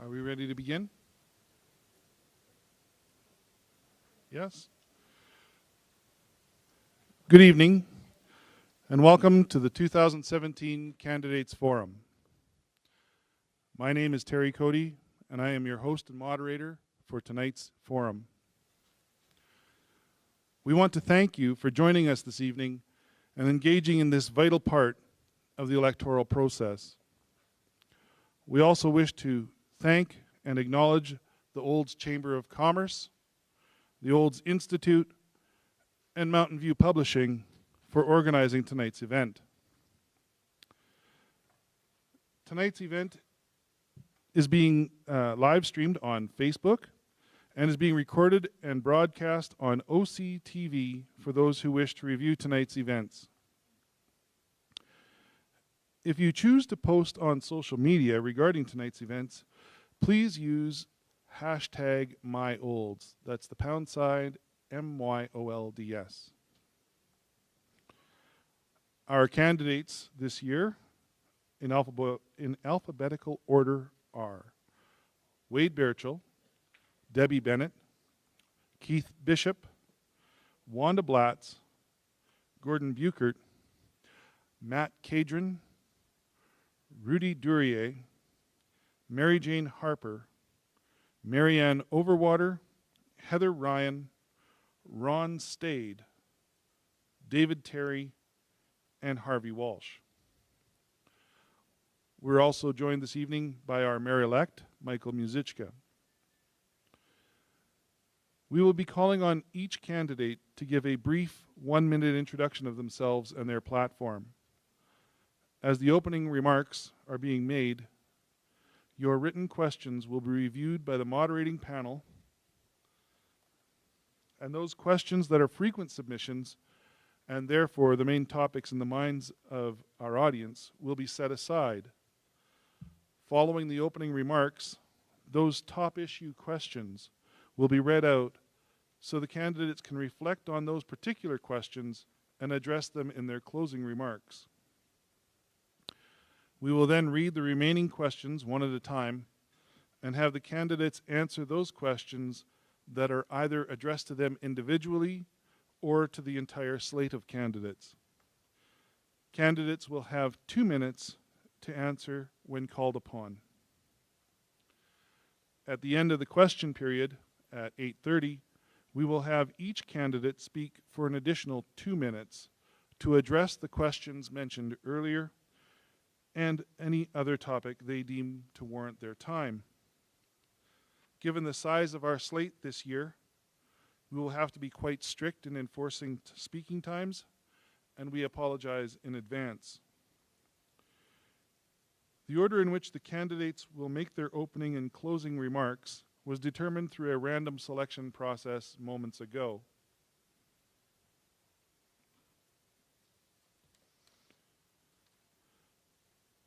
Are we ready to begin? Yes? Good evening, and welcome to the 2017 Candidates Forum. My name is Terry Cody, and I am your host and moderator for tonight's forum. We want to thank you for joining us this evening and engaging in this vital part of the electoral process. We also wish to thank and acknowledge the Olds Chamber of Commerce, the Olds Institute, and Mountain View Publishing for organizing tonight's event. Tonight's event is being live streamed on Facebook and is being recorded and broadcast on OCTV for those who wish to review tonight's events. If you choose to post on social media regarding tonight's events, please use hashtag #MyOlds. That's the # MYOLDS. Our candidates this year in alphabetical order are Wade Birchall, Debbie Bennett, Keith Bishop, Wanda Blatz, Gordon Buchert, Matt Cadron, Rudy Duryea, Mary Jane Harper, Marianne Overwater, Heather Ryan, Ron Stade, David Terry, and Harvey Walsh. We're also joined this evening by our mayor-elect, Michael Musichka. We will be calling on each candidate to give a brief 1-minute introduction of themselves and their platform. As the opening remarks are being made, your written questions will be reviewed by the moderating panel, and those questions that are frequent submissions, and therefore the main topics in the minds of our audience, will be set aside. Following the opening remarks, those top issue questions will be read out so the candidates can reflect on those particular questions and address them in their closing remarks. We will then read the remaining questions one at a time and have the candidates answer those questions that are either addressed to them individually or to the entire slate of candidates. Candidates will have 2 minutes to answer when called upon. At the end of the question period at 8:30, we will have each candidate speak for an additional 2 minutes to address the questions mentioned earlier and any other topic they deem to warrant their time. Given the size of our slate this year, we will have to be quite strict in enforcing speaking times, and we apologize in advance. The order in which the candidates will make their opening and closing remarks was determined through a random selection process moments ago.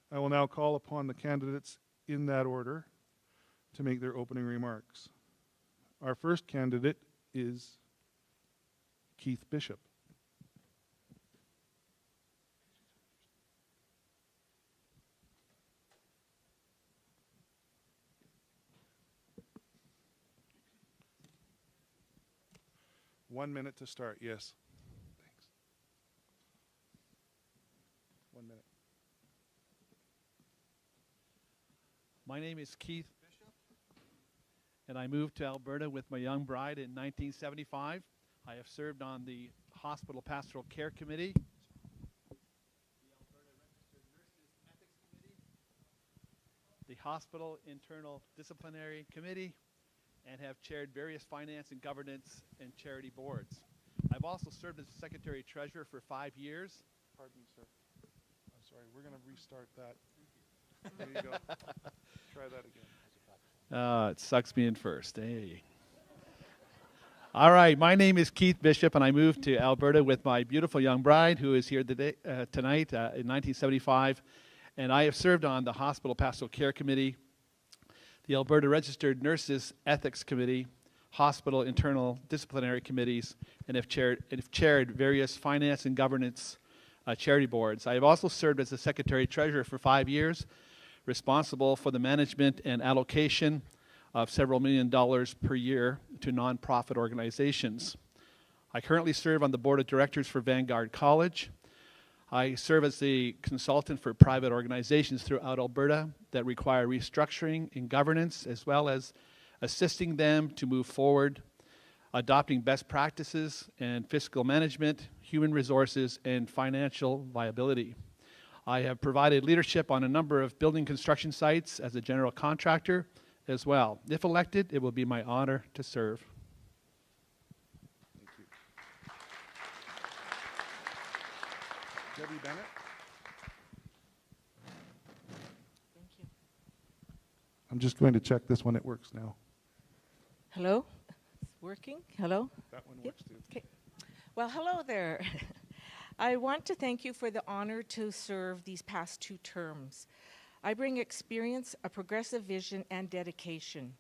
I will now call upon the candidates in that order to make their opening remarks. Our first candidate is Keith Bishop. One minute to start, yes. Thanks. 1 minute. My name is Keith Bishop, and I moved to Alberta with my young bride in 1975. I have served on the Hospital Pastoral Care Committee, the Alberta Registered Nurses Ethics Committee, the Hospital Internal Disciplinary Committee, and have chaired various finance and governance and charity boards. I've also served as Secretary Treasurer for 5 years. Pardon me, sir. I'm sorry, we're going to restart that. There you go. Try that again. It sucks being first. Hey. All right, my name is Keith Bishop, and I moved to Alberta with my beautiful young bride, who is here today, tonight in 1975. And I have served on the Hospital Pastoral Care Committee, the Alberta Registered Nurses Ethics Committee, Hospital Internal Disciplinary Committees, and have chaired various finance and governance charity boards. I have also served as the Secretary Treasurer for 5 years responsible for the management and allocation of several $1 million per year to nonprofit organizations. I currently serve on the board of directors for Vanguard College. I serve as the consultant for private organizations throughout Alberta that require restructuring and governance, as well as assisting them to move forward, adopting best practices and fiscal management, human resources, and financial viability. I have provided leadership on a number of building construction sites as a general contractor as well. If elected, it will be my honor to serve. Thank you. Debbie Bennett. Thank you. I'm just going to check this one. It works now. Hello? It's working? Hello? That one Yep. works too. Okay. Well, hello there. I want to thank you for the honor to serve these past 2 terms. I bring experience, a progressive vision, and dedication.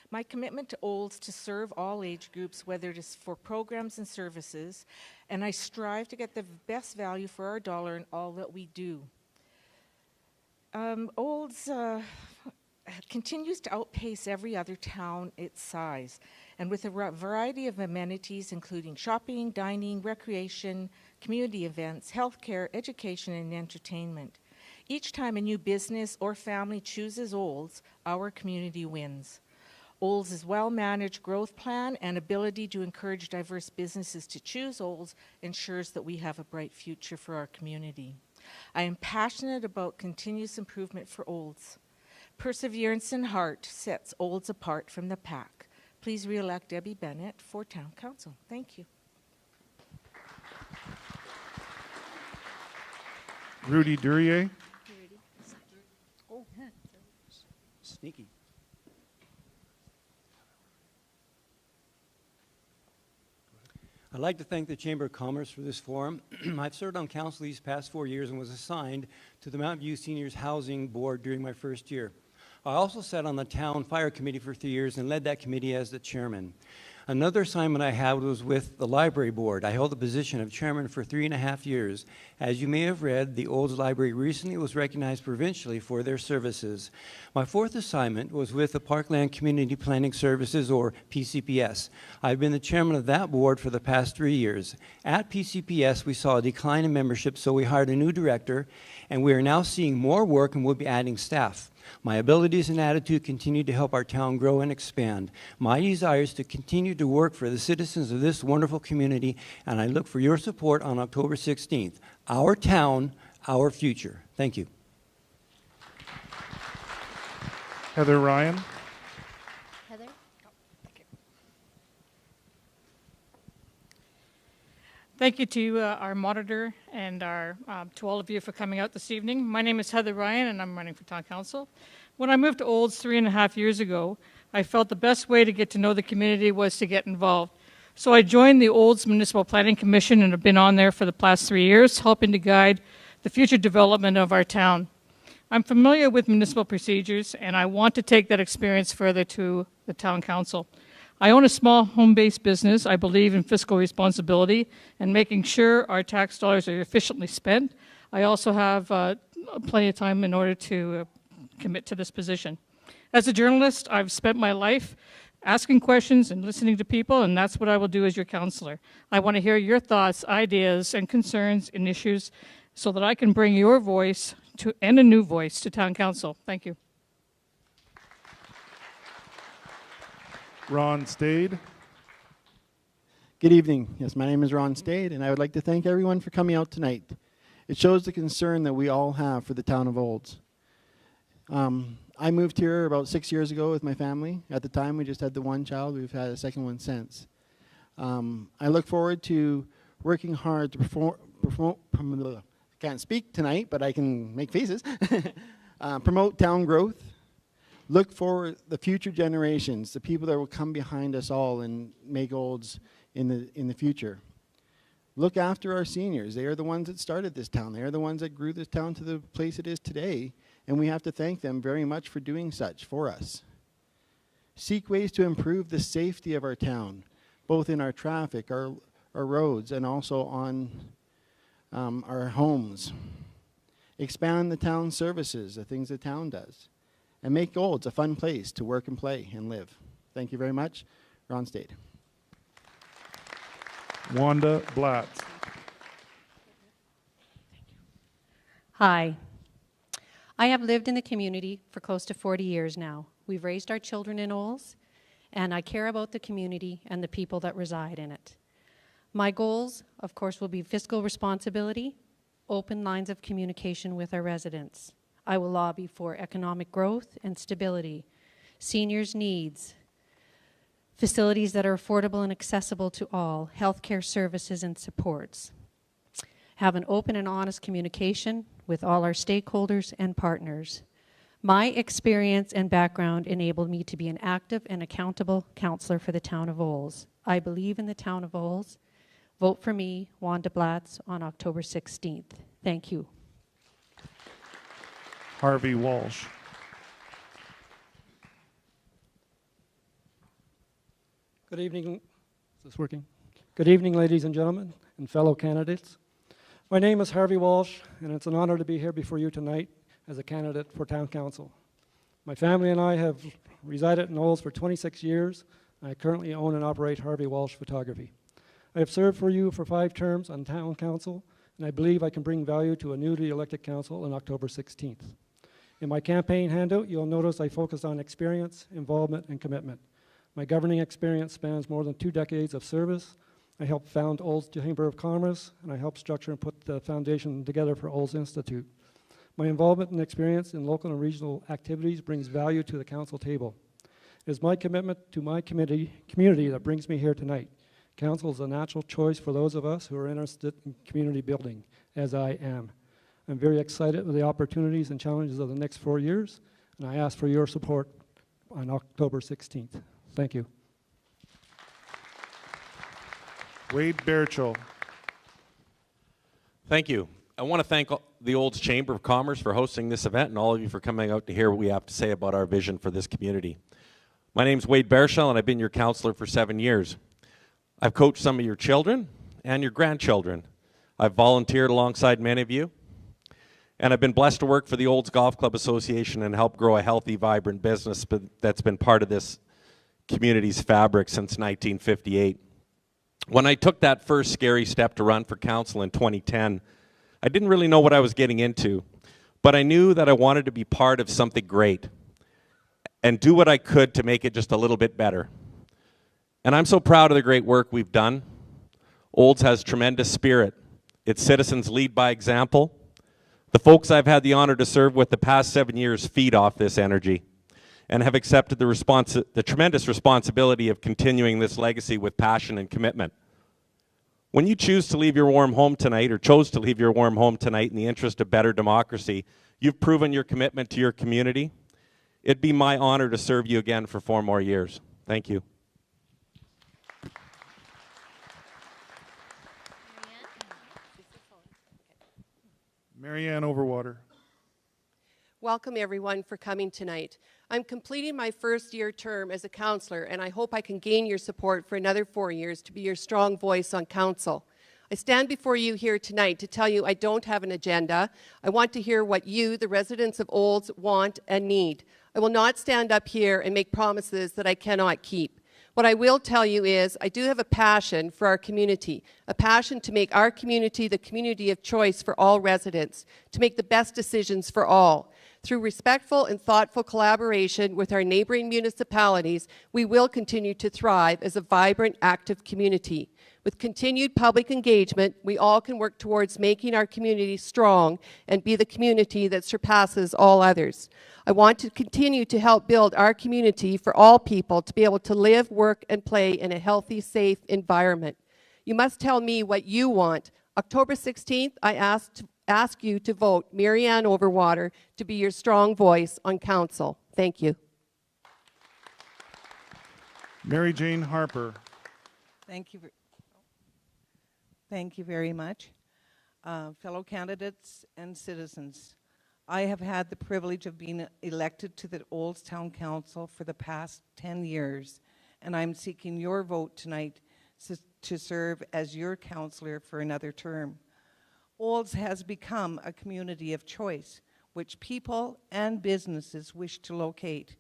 My commitment to Olds to serve all age groups, whether it is for programs and services, and I strive to get the best value for our dollar in all that we do. Olds continues to outpace every other town its size, and with a variety of amenities including shopping, dining, recreation, community events, healthcare, education, and entertainment. Each time a new business or family chooses Olds, our community wins. Olds' well-managed growth plan and ability to encourage diverse businesses to choose Olds ensures that we have a bright future for our community. I am passionate about continuous improvement for Olds. Perseverance and heart sets Olds apart from the pack. Please re-elect Debbie Bennett for Town Council. Thank you. Rudy Duryea. Oh, Sneaky. I'd like to thank the Chamber of Commerce for this forum. I've served on council these past 4 years and was assigned to the Mountain View Seniors Housing Board during my first year. I also sat on the Town Fire Committee for 3 years and led that committee as the chairman. Another assignment I had was with the Library Board. I held the position of chairman for 3.5 years. As you may have read, the Olds Library recently was recognized provincially for their services. My 4th assignment was with the Parkland Community Planning Services, or PCPS. I've been the chairman of that board for the past 3 years. At PCPS, we saw a decline in membership, so we hired a new director, and we are now seeing more work and we'll be adding staff. My abilities and attitude continue to help our town grow and expand. My desire is to continue to work for the citizens of this wonderful community, and I look for your support on October 16th. Our town, our future. Thank you. Heather Ryan. Heather? Thank you to our monitor and to all of you for coming out this evening. My name is Heather Ryan, and I'm running for Town Council. When I moved to Olds 3.5 years ago, I felt the best way to get to know the community was to get involved. So I joined the Olds Municipal Planning Commission and have been on there for the past 3 years, helping to guide the future development of our town. I'm familiar with municipal procedures, and I want to take that experience further to the Town Council. I own a small home-based business. I believe in fiscal responsibility and making sure our tax dollars are efficiently spent. I also have plenty of time in order to commit to this position. As a journalist, I've spent my life asking questions and listening to people, and that's what I will do as your counselor. I want to hear your thoughts, ideas, and concerns and issues so that I can bring your voice and a new voice to Town Council. Thank you. Ron Stade. Good evening. Yes, my name is Ron Stade, and I would like to thank everyone for coming out tonight. It shows the concern that we all have for the town of Olds. I moved here about 6 years ago with my family. At the time, we just had the one child. We've had a second one since. I look forward to working hard to can't speak tonight, but I can make faces. Promote town growth. Look for the future generations, the people that will come behind us all and make Olds in the future. Look after our seniors. They are the ones that started this town. They are the ones that grew this town to the place it is today, and we have to thank them very much for doing such for us. Seek ways to improve the safety of our town, both in our traffic, our roads, and also on our homes. Expand the town services, the things the town does. and make Olds a fun place to work and play and live. Thank you very much. Ron Stade. Wanda Blatt. Hi. I have lived in the community for close to 40 years now. We've raised our children in Olds, and I care about the community and the people that reside in it. My goals, of course, will be fiscal responsibility, open lines of communication with our residents. I will lobby for economic growth and stability, seniors' needs, facilities that are affordable and accessible to all, healthcare services and supports. Have an open and honest communication with all our stakeholders and partners. My experience and background enabled me to be an active and accountable councillor for the town of Olds. I believe in the town of Olds. Vote for me, Wanda Blatz, on October 16th. Thank you. Harvey Walsh. Good evening. Is this working? Good evening, ladies and gentlemen, and fellow candidates. My name is Harvey Walsh, and it's an honor to be here before you tonight as a candidate for Town Council. My family and I have resided in Olds for 26 years, and I currently own and operate Harvey Walsh Photography. I have served for you for 5 terms on Town Council, and I believe I can bring value to a newly elected council on October 16th. In my campaign handout, you'll notice I focused on experience, involvement, and commitment. My governing experience spans more than 2 decades of service. I helped found Olds Chamber of Commerce, and I helped structure and put the foundation together for Olds Institute. My involvement and experience in local and regional activities brings value to the council table. It is my commitment to my community that brings me here tonight. Council is a natural choice for those of us who are interested in community building, as I am. I'm very excited with the opportunities and challenges of the next 4 years, and I ask for your support on October 16th. Thank you. Wade Berchel. Thank you. I want to thank the Olds Chamber of Commerce for hosting this event and all of you for coming out to hear what we have to say about our vision for this community. My name's Wade Berchel, and I've been your counselor for 7 years. I've coached some of your children and your grandchildren. I've volunteered alongside many of you, and I've been blessed to work for the Olds Golf Club Association and help grow a healthy, vibrant business that's been part of this community's fabric since 1958. When I took that first scary step to run for council in 2010, I didn't really know what I was getting into, but I knew that I wanted to be part of something great and do what I could to make it just a little bit better. And I'm so proud of the great work we've done. Olds has tremendous spirit. Its citizens lead by example. The folks I've had the honor to serve with the past 7 years feed off this energy and have accepted the tremendous responsibility of continuing this legacy with passion and commitment. When you choose to leave your warm home tonight, or chose to leave your warm home tonight in the interest of better democracy, you've proven your commitment to your community. It'd be my honor to serve you again for 4 more years. Thank you. Marianne Overwater. Welcome everyone for coming tonight. I'm completing my first-year term as a councillor, and I hope I can gain your support for another 4 years to be your strong voice on council. I stand before you here tonight to tell you I don't have an agenda. I want to hear what you, the residents of Olds, want and need. I will not stand up here and make promises that I cannot keep. What I will tell you is I do have a passion for our community, a passion to make our community the community of choice for all residents, to make the best decisions for all. Through respectful and thoughtful collaboration with our neighboring municipalities, we will continue to thrive as a vibrant, active community. With continued public engagement, we all can work towards making our community strong and be the community that surpasses all others. I want to continue to help build our community for all people to be able to live, work, and play in a healthy, safe environment. You must tell me what you want. October 16th, I ask you to vote Marianne Overwater to be your strong voice on council. Thank you. Mary Jane Harper. Thank you. Thank you very much. Fellow candidates and citizens, I have had the privilege of being elected to the Olds Town Council for the past 10 years, and I'm seeking your vote tonight to serve as your councillor for another term. Olds has become a community of choice. which people and businesses wish to locate.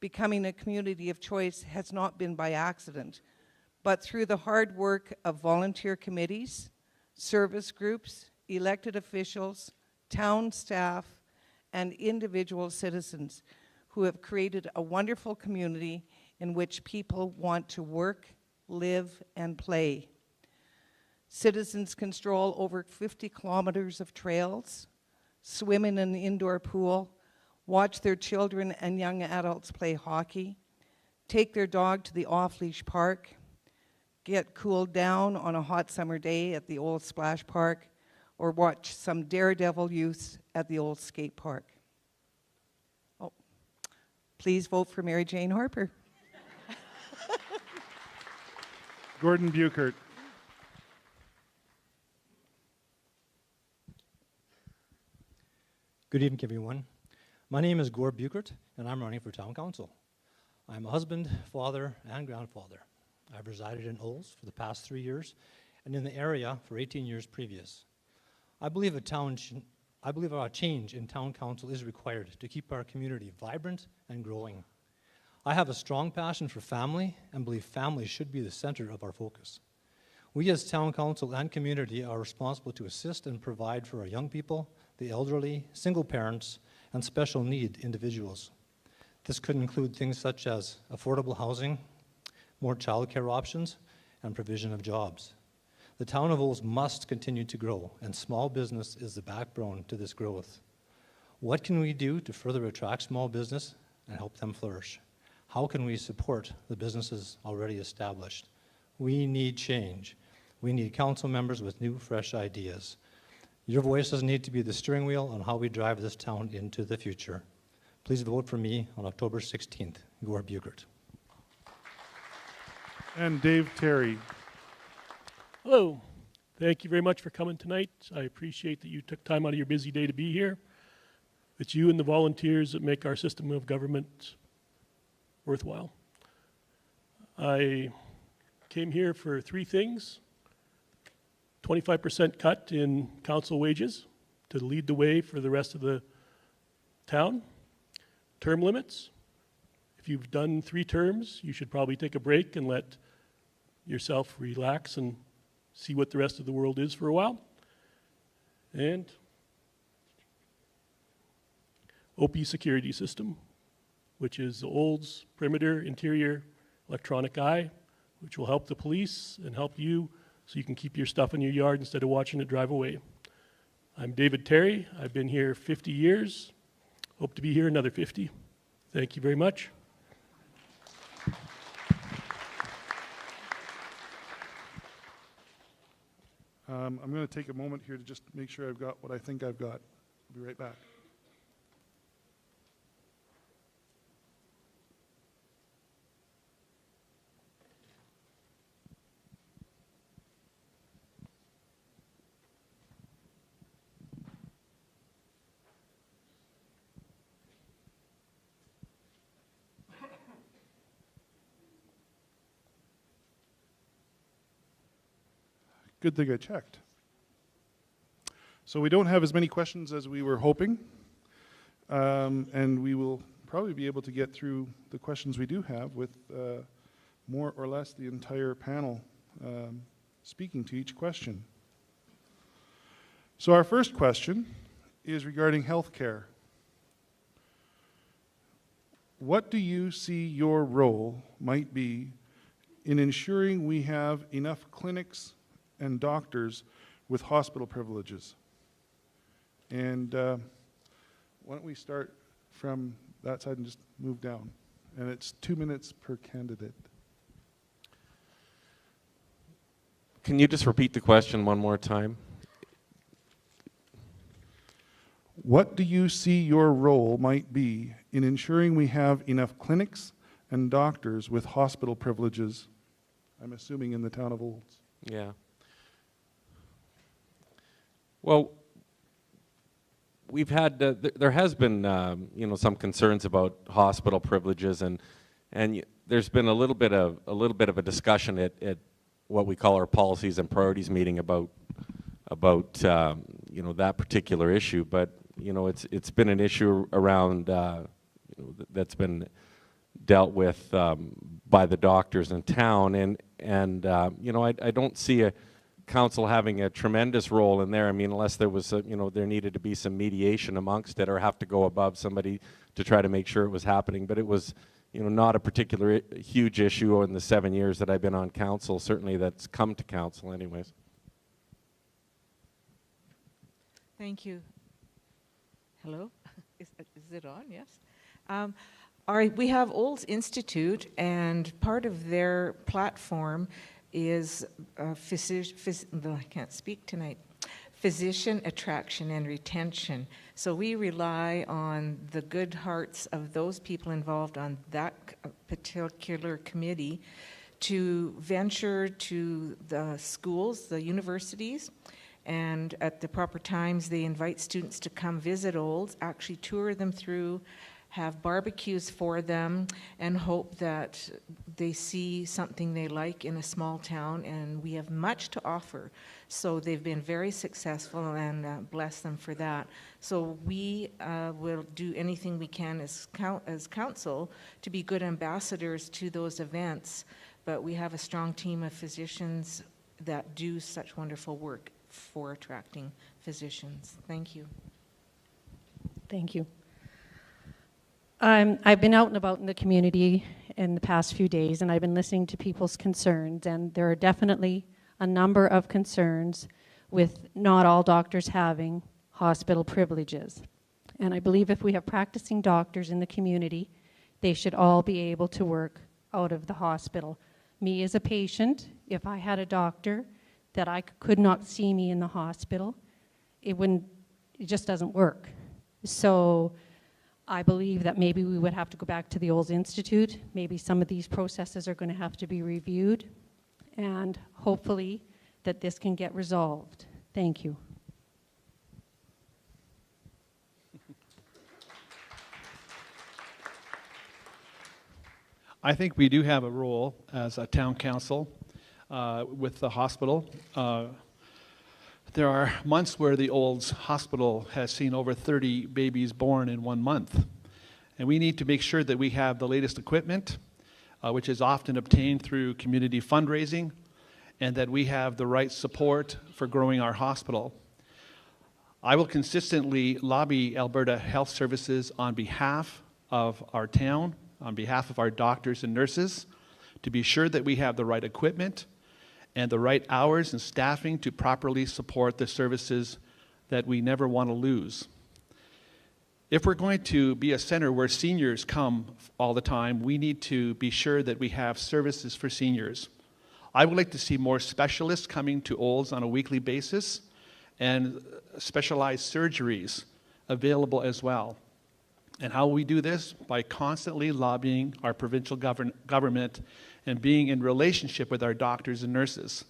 Becoming a community of choice has not been by accident, but through the hard work of volunteer committees, service groups, elected officials, town staff, and individual citizens who have created a wonderful community in which people want to work, live, and play. Citizens can stroll over 50 kilometers of trails, swim in an indoor pool, watch their children and young adults play hockey, take their dog to the off-leash park, get cooled down on a hot summer day at the old splash park, or watch some daredevil youths at the old skate park. Oh, please vote for Mary Jane Harper. Gordon Buchert. Good evening, everyone. My name is Gord Buchert, and I'm running for Town Council. I'm a husband, father, and grandfather. I've resided in Olds for the past 3 years, and in the area for 18 years previous. I believe a change in Town Council is required to keep our community vibrant and growing. I have a strong passion for family and believe family should be the center of our focus. We as Town Council and community are responsible to assist and provide for our young people, the elderly, single parents, and special need individuals. This could include things such as affordable housing, more childcare options, and provision of jobs. The town of Olds must continue to grow, and small business is the backbone to this growth. What can we do to further attract small business and help them flourish? How can we support the businesses already established? We need change. We need council members with new, fresh ideas. Your voices need to be the steering wheel on how we drive this town into the future. Please vote for me on October 16th. Gord Buchert. And Dave Terry. Hello. Thank you very much for coming tonight. I appreciate that you took time out of your busy day to be here. It's you and the volunteers that make our system of government worthwhile. I came here for 3 things. 25% cut in council wages to lead the way for the rest of the town. Term limits. If you've done 3 terms, you should probably take a break and let yourself relax and see what the rest of the world is for a while. And OP security system, which is the Olds perimeter interior electronic eye, which will help the police and help you so you can keep your stuff in your yard instead of watching it drive away. I'm David Terry. I've been here 50 years. Hope to be here another 50. Thank you very much. I'm going to take a moment here to just make sure I've got what I think I've got. I'll be right back. Good thing I checked. So we don't have as many questions as we were hoping, and we will probably be able to get through the questions we do have with more or less the entire panel speaking to each question. So our first question is regarding health care. What do you see your role might be in ensuring we have enough clinics and doctors with hospital privileges? And why don't we start from that side and just move down? And it's 2 minutes per candidate. Can you just repeat the question one more time? What do you see your role might be in ensuring we have enough clinics and doctors with hospital privileges? I'm assuming in the town of Olds. Yeah. Well, we've had there has been some concerns about hospital privileges, and there's been a little bit of a discussion at what we call our policies and priorities meeting about that particular issue. But you know, it's been an issue around, you know, that's been dealt with by the doctors in town, and you know, I don't see a council having a tremendous role in there. I mean, unless there was, you know, there needed to be some mediation amongst it, or have to go above somebody to try to make sure it was happening. But it was, you know, not a particular huge issue in the 7 years that I've been on council. Certainly, that's come to council, anyways. Thank you. Hello? Is it on? Yes. All right, we have Olds Institute, and part of their platform is I can't speak tonight. Physician attraction and retention. So we rely on the good hearts of those people involved on that particular committee to venture to the schools, the universities, and at the proper times they invite students to come visit Olds, actually tour them through, have barbecues for them, and hope that they see something they like in a small town, and we have much to offer. So they've been very successful, and bless them for that. So we will do anything we can as council to be good ambassadors to those events, but we have a strong team of physicians that do such wonderful work for attracting physicians. Thank you. Thank you. I've been out and about in the community in the past few days, and I've been listening to people's concerns, and there are definitely a number of concerns with not all doctors having hospital privileges. And I believe if we have practicing doctors in the community, they should all be able to work out of the hospital. Me as a patient, if I had a doctor that I could not see me in the hospital, it just doesn't work. So I believe that maybe we would have to go back to the Olds Institute. Maybe some of these processes are going to have to be reviewed, and hopefully that this can get resolved. Thank you. I think we do have a role as a town council with the hospital. There are months where the Olds Hospital has seen over 30 babies born in 1 month. And we need to make sure that we have the latest equipment, which is often obtained through community fundraising, and that we have the right support for growing our hospital. I will consistently lobby Alberta Health Services on behalf of our town, on behalf of our doctors and nurses, to be sure that we have the right equipment and the right hours and staffing to properly support the services that we never want to lose. If we're going to be a center where seniors come all the time, we need to be sure that we have services for seniors. I would like to see more specialists coming to Olds on a weekly basis, and specialized surgeries available as well. And how we do this? By constantly lobbying our provincial government and being in relationship with our doctors and nurses.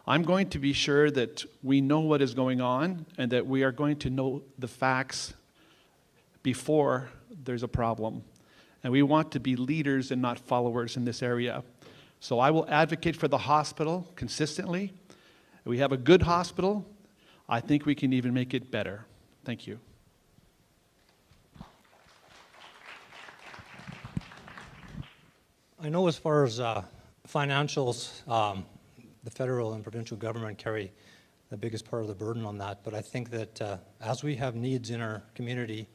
I'm going to be sure that we know what is going on and that we are going to know the facts before there's a problem. And we want to be leaders and not followers in this area. So I will advocate for the hospital consistently. We have a good hospital. I think we can even make it better. Thank you. I know as far as financials, the federal and provincial government carry the biggest part of the burden on that, but I think that as we have needs in our community,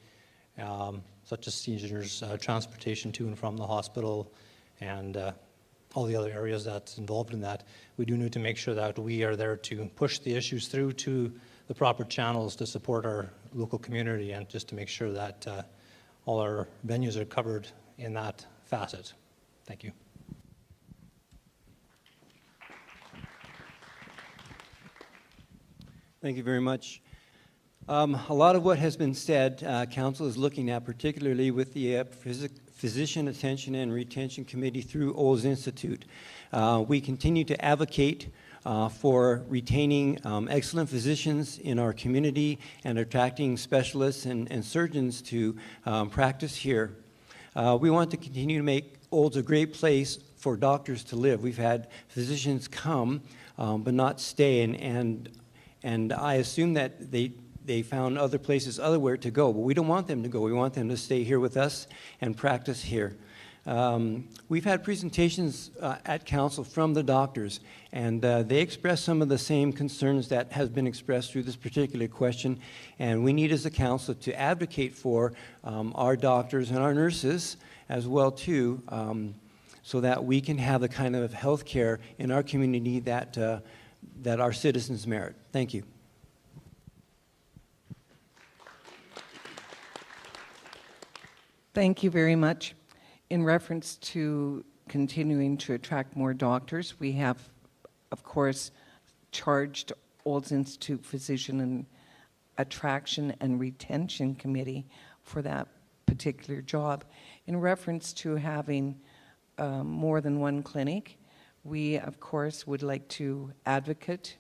such as seniors, transportation to and from the hospital, and all the other areas that's involved in that, we do need to make sure that we are there to push the issues through to the proper channels to support our local community, and just to make sure that all our venues are covered in that facet. Thank you. Thank you very much. A lot of what has been said, Council is looking at, particularly with the Physician Attention and Retention Committee through Olds Institute. We continue to advocate for retaining excellent physicians in our community and attracting specialists and surgeons to practice here. We want to continue to make Olds a great place for doctors to live. We've had physicians come but not stay, and I assume that they they found other places otherwhere to go, but we don't want them to go. We want them to stay here with us and practice here. We've had presentations at council from the doctors, and they expressed some of the same concerns that has been expressed through this particular question, and we need as a council to advocate for our doctors and our nurses as well too, so that we can have the kind of health care in our community that, that our citizens merit. Thank you. Thank you very much. In reference to continuing to attract more doctors, we have, of course, charged Olds Institute Physician and Attraction and Retention Committee for that particular job. In reference to having more than one clinic, we, of course, would like to advocate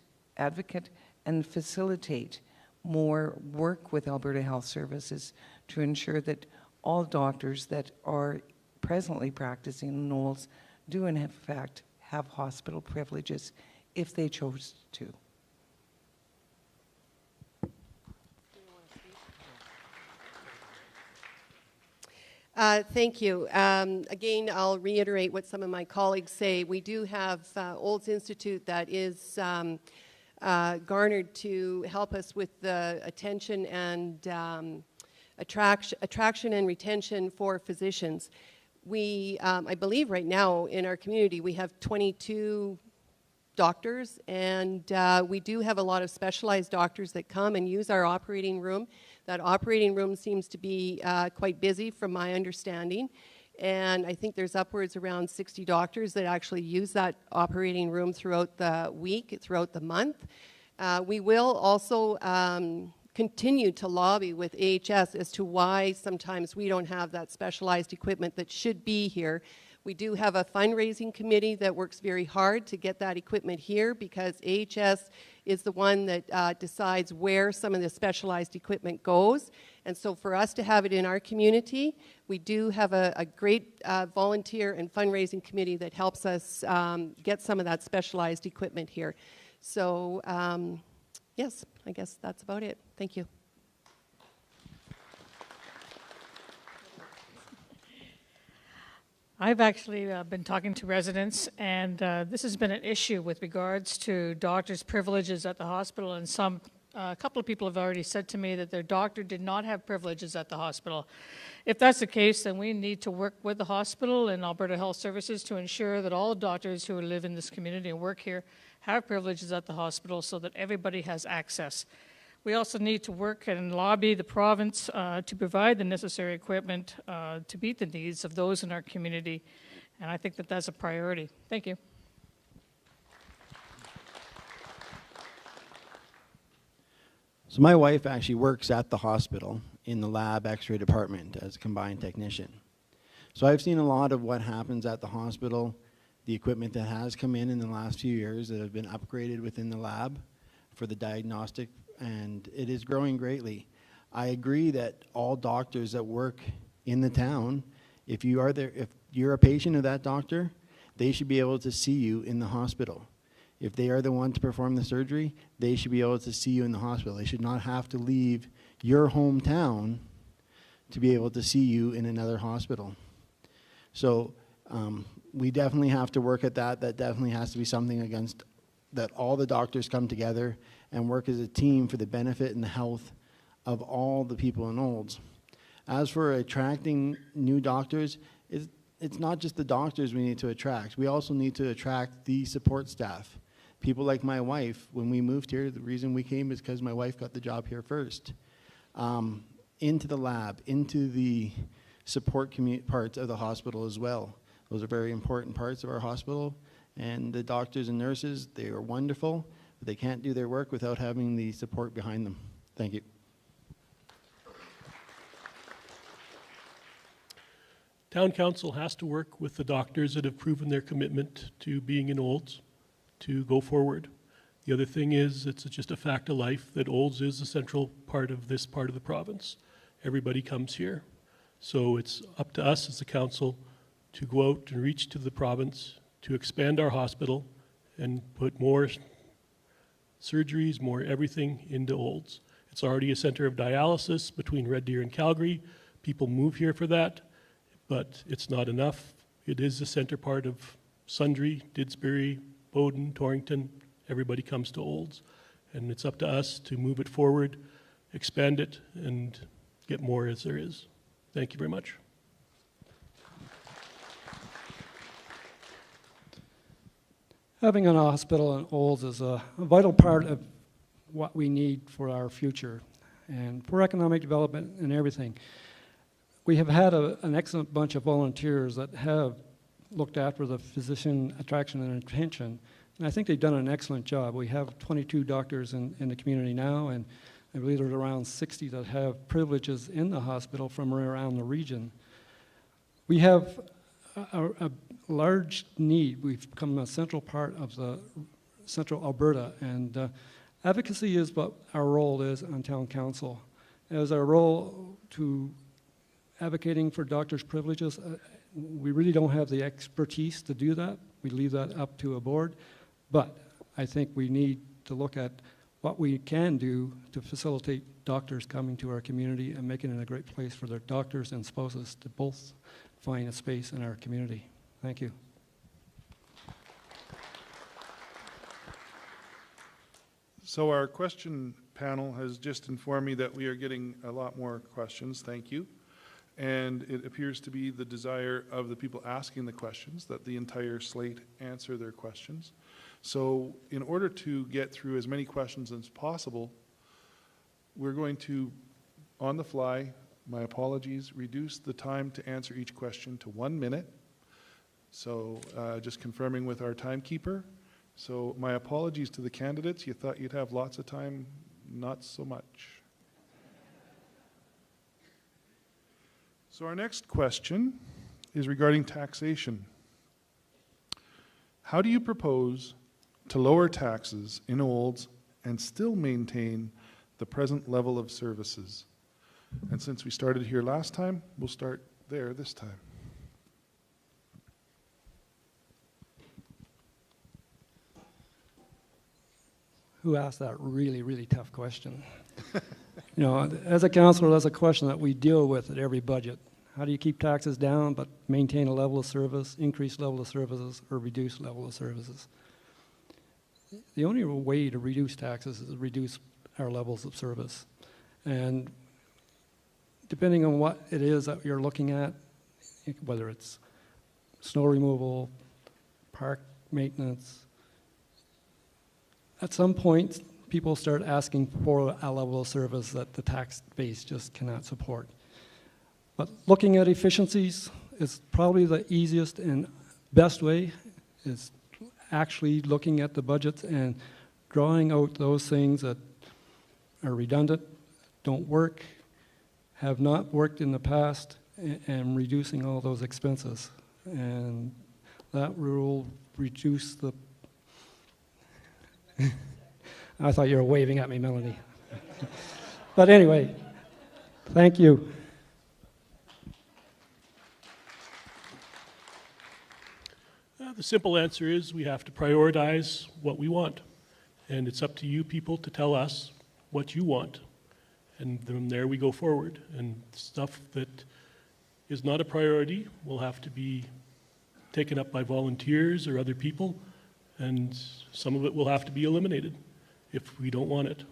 and facilitate more work with Alberta Health Services to ensure that all doctors that are presently practicing in Olds do in fact have hospital privileges if they chose to. Thank you. Again, I'll reiterate what some of my colleagues say. We do have Olds Institute that is garnered to help us with the attention and attraction and retention for physicians. We, I believe right now in our community, we have 22 doctors, and we do have a lot of specialized doctors that come and use our operating room. That operating room seems to be quite busy from my understanding, and I think there's upwards around 60 doctors that actually use that operating room throughout the week, throughout the month. We will also continue to lobby with AHS as to why sometimes we don't have that specialized equipment that should be here. We do have a fundraising committee that works very hard to get that equipment here, because AHS is the one that decides where some of the specialized equipment goes. And so for us to have it in our community, we do have a great volunteer and fundraising committee that helps us get some of that specialized equipment here. So yes, I guess that's about it. Thank you. I've actually been talking to residents, and this has been an issue with regards to doctors' privileges at the hospital, and a couple of people have already said to me that their doctor did not have privileges at the hospital. If that's the case, then we need to work with the hospital and Alberta Health Services to ensure that all doctors who live in this community and work here have privileges at the hospital so that everybody has access. We also need to work and lobby the province to provide the necessary equipment to meet the needs of those in our community, and I think that that's a priority. Thank you. So my wife actually works at the hospital in the lab X-ray department as a combined technician. So I've seen a lot of what happens at the hospital, the equipment that has come in the last few years that have been upgraded within the lab for the diagnostic, and it is growing greatly. I agree that all doctors that work in the town, if you're a patient of that doctor, they should be able to see you in the hospital. If they are the one to perform the surgery, they should be able to see you in the hospital. They should not have to leave your hometown to be able to see you in another hospital. So we definitely have to work at that. That definitely has to be something against that all the doctors come together and work as a team for the benefit and the health of all the people in Olds. As for attracting new doctors, it's not just the doctors we need to attract. We also need to attract the support staff. People like my wife, when we moved here, the reason we came is because my wife got the job here first. Into the lab, into the support parts of the hospital as well. Those are very important parts of our hospital. And the doctors and nurses, they are wonderful, but they can't do their work without having the support behind them. Thank you. Town council has to work with the doctors that have proven their commitment to being in Olds to go forward. The other thing is, it's just a fact of life that Olds is a central part of this part of the province. Everybody comes here. So it's up to us as a council to go out and reach to the province to expand our hospital and put more surgeries, more everything into Olds. It's already a center of dialysis between Red Deer and Calgary. People move here for that, but it's not enough. It is the center part of Sundre, Didsbury, Bowden, Torrington. Everybody comes to Olds, and it's up to us to move it forward, expand it, and get more as there is. Thank you very much. Having a hospital in Olds is a vital part of what we need for our future and for economic development and everything. We have had an excellent bunch of volunteers that have looked after the physician attraction and retention, and I think they've done an excellent job. We have 22 doctors in the community now, and I believe there's around 60 that have privileges in the hospital from around the region. We have a large need. We've become a central part of the central Alberta, and advocacy is what our role is on town council. As our role to advocating for doctors' privileges, we really don't have the expertise to do that. We leave that up to a board, but I think we need to look at what we can do to facilitate doctors coming to our community and making it a great place for their doctors and spouses to both find a space in our community. Thank you. So our question panel has just informed me that we are getting a lot more questions. Thank you. And it appears to be the desire of the people asking the questions that the entire slate answer their questions. So in order to get through as many questions as possible, we're going to, on the fly, my apologies, reduce the time to answer each question to 1 minute. So just confirming with our timekeeper. So my apologies to the candidates. You thought you'd have lots of time, not so much. So our next question is regarding taxation. How do you propose to lower taxes in Olds and still maintain the present level of services? And since we started here last time, we'll start there this time. Who asked that really, really tough question? You know, as a councillor, that's a question that we deal with at every budget. How do you keep taxes down but maintain a level of service, increase level of services, or reduce level of services? The only way to reduce taxes is to reduce our levels of service. And depending on what it is that you're looking at, whether it's snow removal, park maintenance, at some point, people start asking for a level of service that the tax base just cannot support. But looking at efficiencies is probably the easiest and best way, is actually looking at the budgets and drawing out those things that are redundant, don't work, have not worked in the past, and reducing all those expenses. And that will reduce the... I thought you were waving at me, Melanie. But anyway, thank you. The simple answer is we have to prioritize what we want. And it's up to you people to tell us what you want. And from there we go forward. And stuff that is not a priority will have to be taken up by volunteers or other people. And some of it will have to be eliminated if we don't want it.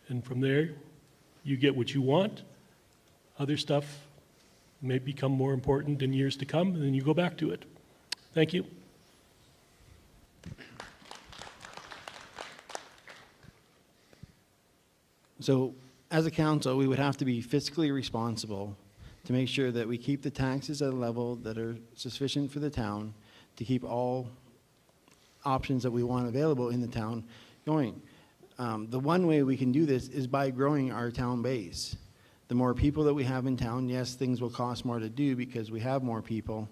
And from there, you get what you want. Other stuff may become more important in years to come, and then you go back to it. Thank you. So as a council, we would have to be fiscally responsible to make sure that we keep the taxes at a level that are sufficient for the town to keep all options that we want available in the town going. The one way we can do this is by growing our town base. The more people that we have in town, yes, things will cost more to do because we have more people,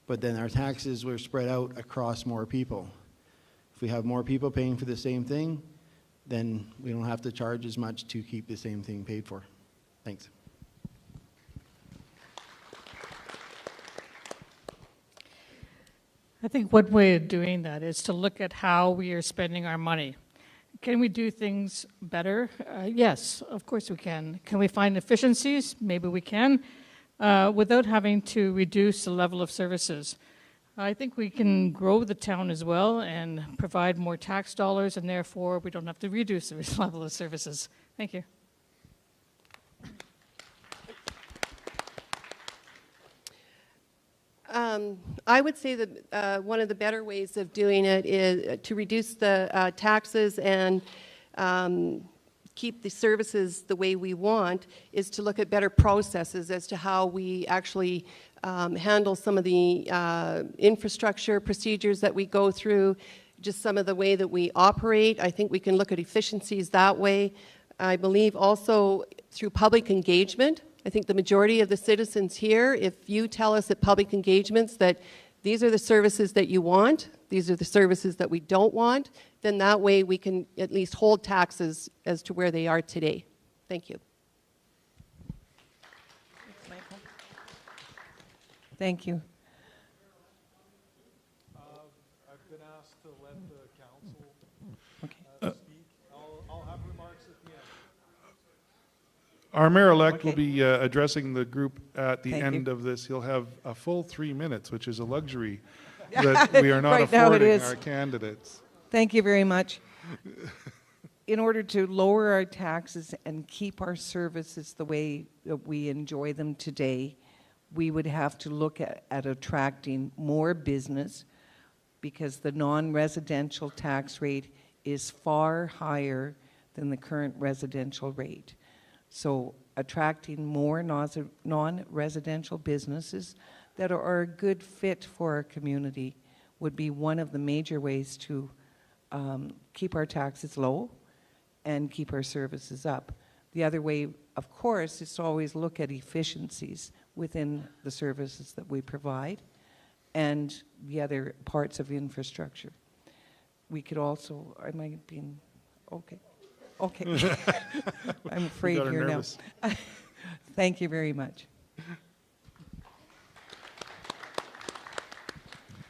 but then our taxes were spread out across more people. If we have more people paying for the same thing, then we don't have to charge as much to keep the same thing paid for. Thanks. I think one way of doing that is to look at how we are spending our money. Can we do things better? Yes, of course we can. Can we find efficiencies? Maybe we can, without having to reduce the level of services. I think we can grow the town as well and provide more tax dollars, and therefore we don't have to reduce the level of services. Thank you. I would say that one of the better ways of doing it is to reduce the taxes and keep the services the way we want, is to look at better processes as to how we actually handle some of the infrastructure procedures that we go through, just some of the way that we operate. I think we can look at efficiencies that way. I believe also through public engagement. I think the majority of the citizens here, if you tell us at public engagements that these are the services that you want, these are the services that we don't want, then that way we can at least hold taxes as to where they are today. Thank you. Thank you. I've been asked to let the council speak. I'll have remarks at the end. Our mayor-elect will be addressing the group at the end of this. He'll have a full 3 minutes, which is a luxury that we are not Right now it affording is. our candidates. Thank you very much. In order to lower our taxes and keep our services the way that we enjoy them today, we would have to look at attracting more business, because the non-residential tax rate is far higher than the current residential rate. So attracting more non-residential businesses that are a good fit for our community would be one of the major ways to keep our taxes low and keep our services up. The other way, of course, is to always look at efficiencies within the services that we provide and the other parts of infrastructure. We could also, am I being, okay. Okay. I'm afraid here now. Thank you very much.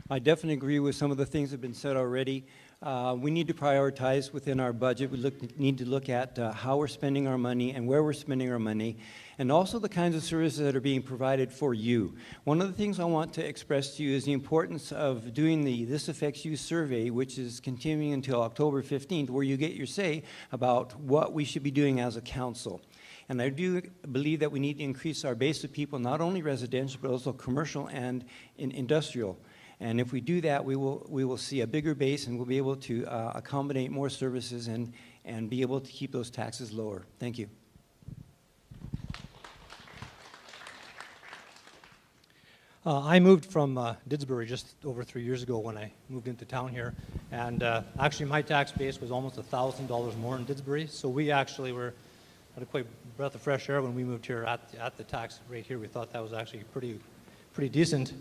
I definitely agree with some of the things that have been said already. We need to prioritize within our budget. We need to look at how we're spending our money and where we're spending our money, and also the kinds of services that are being provided for you. One of the things I want to express to you is the importance of doing the This Affects You survey, which is continuing until October 15th, where you get your say about what we should be doing as a council. And I do believe that we need to increase our base of people, not only residential, but also commercial and industrial. And if we do that, we will see a bigger base, and we'll be able to accommodate more services and be able to keep those taxes lower. Thank you. I moved from Didsbury just over 3 years ago when I moved into town here. And actually my tax base was almost $1,000 more in Didsbury. So we actually had a quite breath of fresh air when we moved here at the tax rate here. We thought that was actually pretty decent.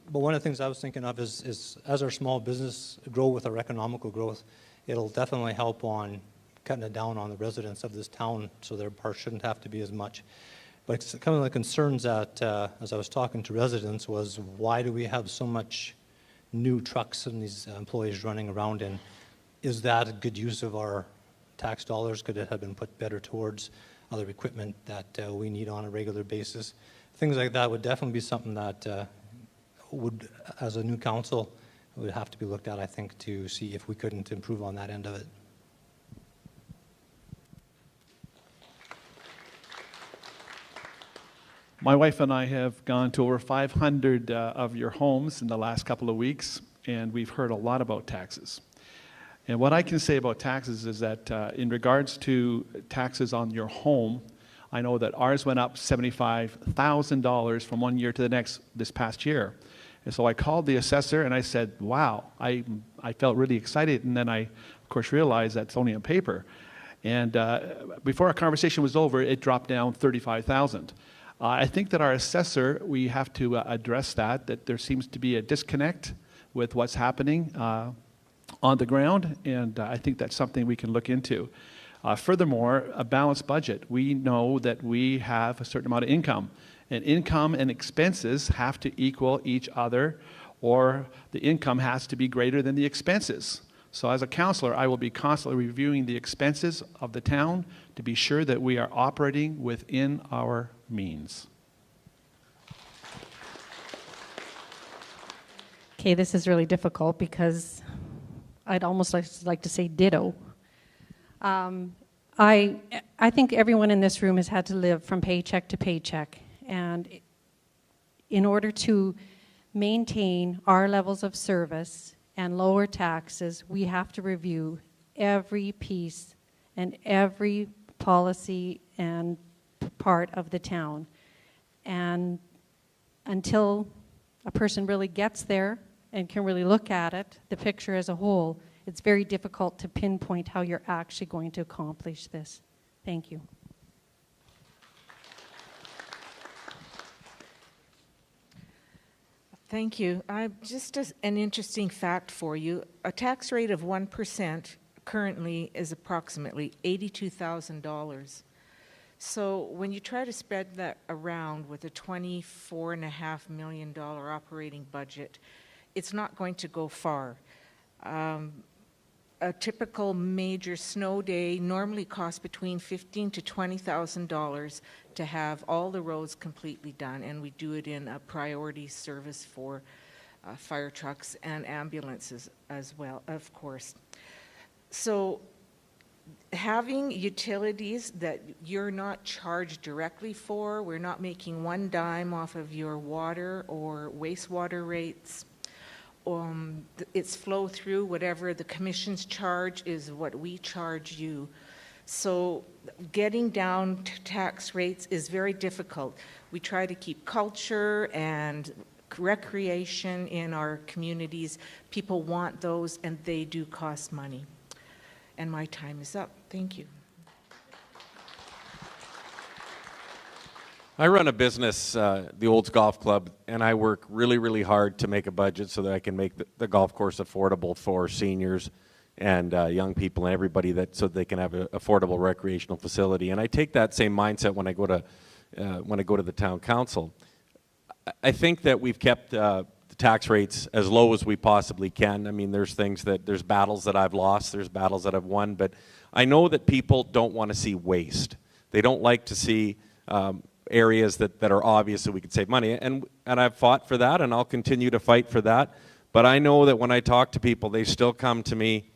But one of the things I was thinking of is as our small business grow with our economical growth, it'll definitely help on cutting it down on the residents of this town, so their part shouldn't have to be as much. But some of the concerns that, as I was talking to residents, was why do we have so much new trucks and these employees running around, and is that a good use of our tax dollars? Could it have been put better towards other equipment that we need on a regular basis? Things like that would definitely be something that would, as a new council, would have to be looked at, I think, to see if we couldn't improve on that end of it. My wife and I have gone to over 500 of your homes in the last couple of weeks, and we've heard a lot about taxes. And what I can say about taxes is that in regards to taxes on your home, I know that ours went up $75,000 from one year to the next this past year. And so I called the assessor and I said, wow, I felt really excited. And then I, of course, realized that's only on paper. And before our conversation was over, it dropped down $35,000. I think that our assessor, we have to address that there seems to be a disconnect with what's happening on the ground, and I think that's something we can look into. Furthermore, a balanced budget. We know that we have a certain amount of income, and income and expenses have to equal each other, or the income has to be greater than the expenses. So as a councillor, I will be constantly reviewing the expenses of the town to be sure that we are operating within our means. Okay, this is really difficult because I'd almost like to say ditto. I think everyone in this room has had to live from paycheck to paycheck, and in order to maintain our levels of service and lower taxes, we have to review every piece and every policy and part of the town. And until a person really gets there and can really look at it, the picture as a whole, it's very difficult to pinpoint how you're actually going to accomplish this. Thank you. Thank you. Just as an interesting fact for you, a tax rate of 1% currently is approximately $82,000. So when you try to spread that around with a $24.5 million operating budget, it's not going to go far. A typical major snow day normally costs between $15,000 to $20,000 to have all the roads completely done, and we do it in a priority service for fire trucks and ambulances as well, of course. So having utilities that you're not charged directly for, we're not making one dime off of your water or wastewater rates. It's flow through, whatever the commission's charge is what we charge you. So getting down to tax rates is very difficult. We try to keep culture and recreation in our communities. People want those, and they do cost money. And my time is up. Thank you. I run a business, the Olds Golf Club, and I work really, really hard to make a budget so that I can make the golf course affordable for seniors and young people and everybody, so they can have an affordable recreational facility. And I take that same mindset when I go to the town council. I think that we've kept the tax rates as low as we possibly can. I mean, there's battles that I've lost, there's battles that I've won, but I know that people don't want to see waste. They don't like to see areas that are obvious that we could save money. And I've fought for that, and I'll continue to fight for that. But I know that when I talk to people, they still come to me.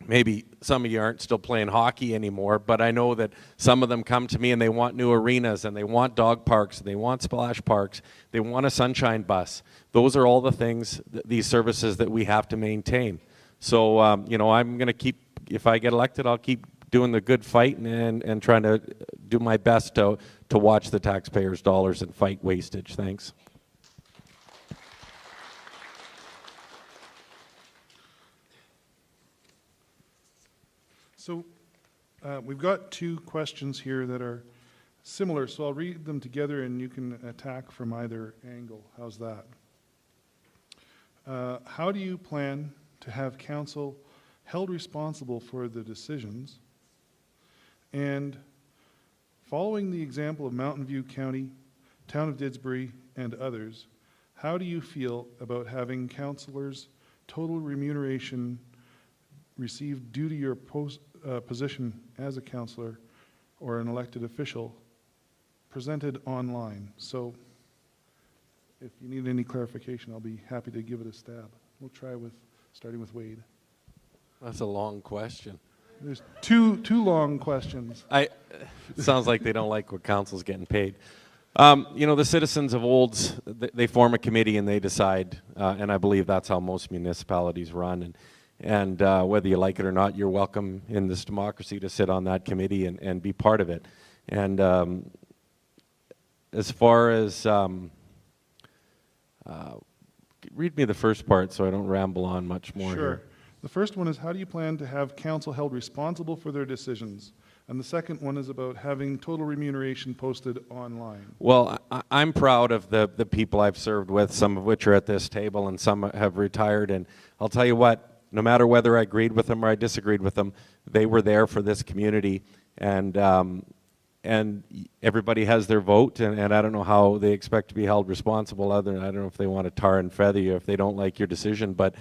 Maybe some of you aren't still playing hockey anymore, but I know that some of them come to me and they want new arenas, and they want dog parks, and they want splash parks, they want a sunshine bus. Those are all the things, these services that we have to maintain. So, I'm going to keep, if I get elected, I'll keep doing the good fight and trying to do my best to watch the taxpayers' dollars and fight wastage. Thanks. So we've got two questions here that are similar, so I'll read them together and you can attack from either angle. How's that? How do you plan to have council held responsible for the decisions? And following the example of Mountain View County, Town of Didsbury, and others, how do you feel about having councillors' total remuneration received due to your position as a councillor or an elected official presented online? So if you need any clarification, I'll be happy to give it a stab. We'll try with starting with Wade. That's a long question. There's two long questions. It sounds like they don't like what council's getting paid. The citizens of Olds, they form a committee and they decide, and I believe that's how most municipalities run. And whether you like it or not, you're welcome in this democracy to sit on that committee and be part of it. And as far as, read me the first part so I don't ramble on much more Sure. here. The first one is, how do you plan to have council held responsible for their decisions? And the second one is about having total remuneration posted online. Well, I'm proud of the people I've served with, some of which are at this table and some have retired. And I'll tell you what, no matter whether I agreed with them or I disagreed with them, they were there for this community. And everybody has their vote, and I don't know how they expect to be held responsible other than, I don't know if they want to tar and feather you if they don't like your decision. But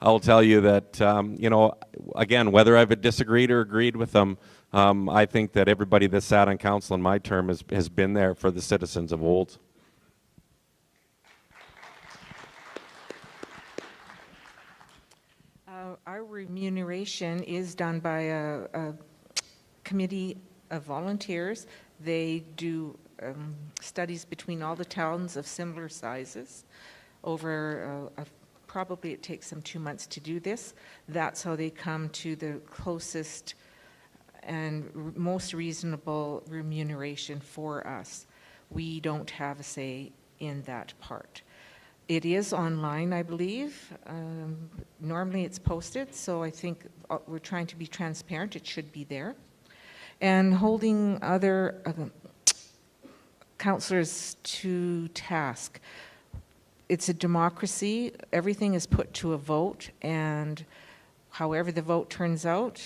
I'll tell you that, you know, again, whether I've disagreed or agreed with them, I think that everybody that sat on council in my term has been there for the citizens of Olds. Our remuneration is done by a committee of volunteers. They do studies between all the towns of similar sizes over probably it takes them 2 months to do this. That's how they come to the closest and most reasonable remuneration for us. We don't have a say in that part. It is online, I believe. Normally it's posted, so I think we're trying to be transparent. It should be there. And holding other councillors to task. It's a democracy. Everything is put to a vote, and however the vote turns out,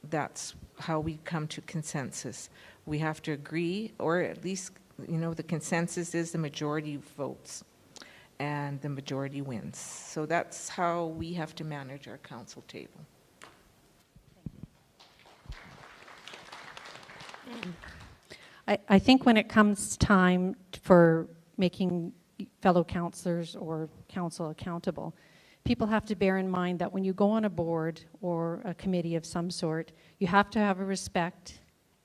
that's how we come to consensus. We have to agree, or at least, you know, the consensus is the majority votes, and the majority wins. So that's how we have to manage our council table. I think when it comes time for making fellow councillors or council accountable, people have to bear in mind that when you go on a board or a committee of some sort, you have to have a respect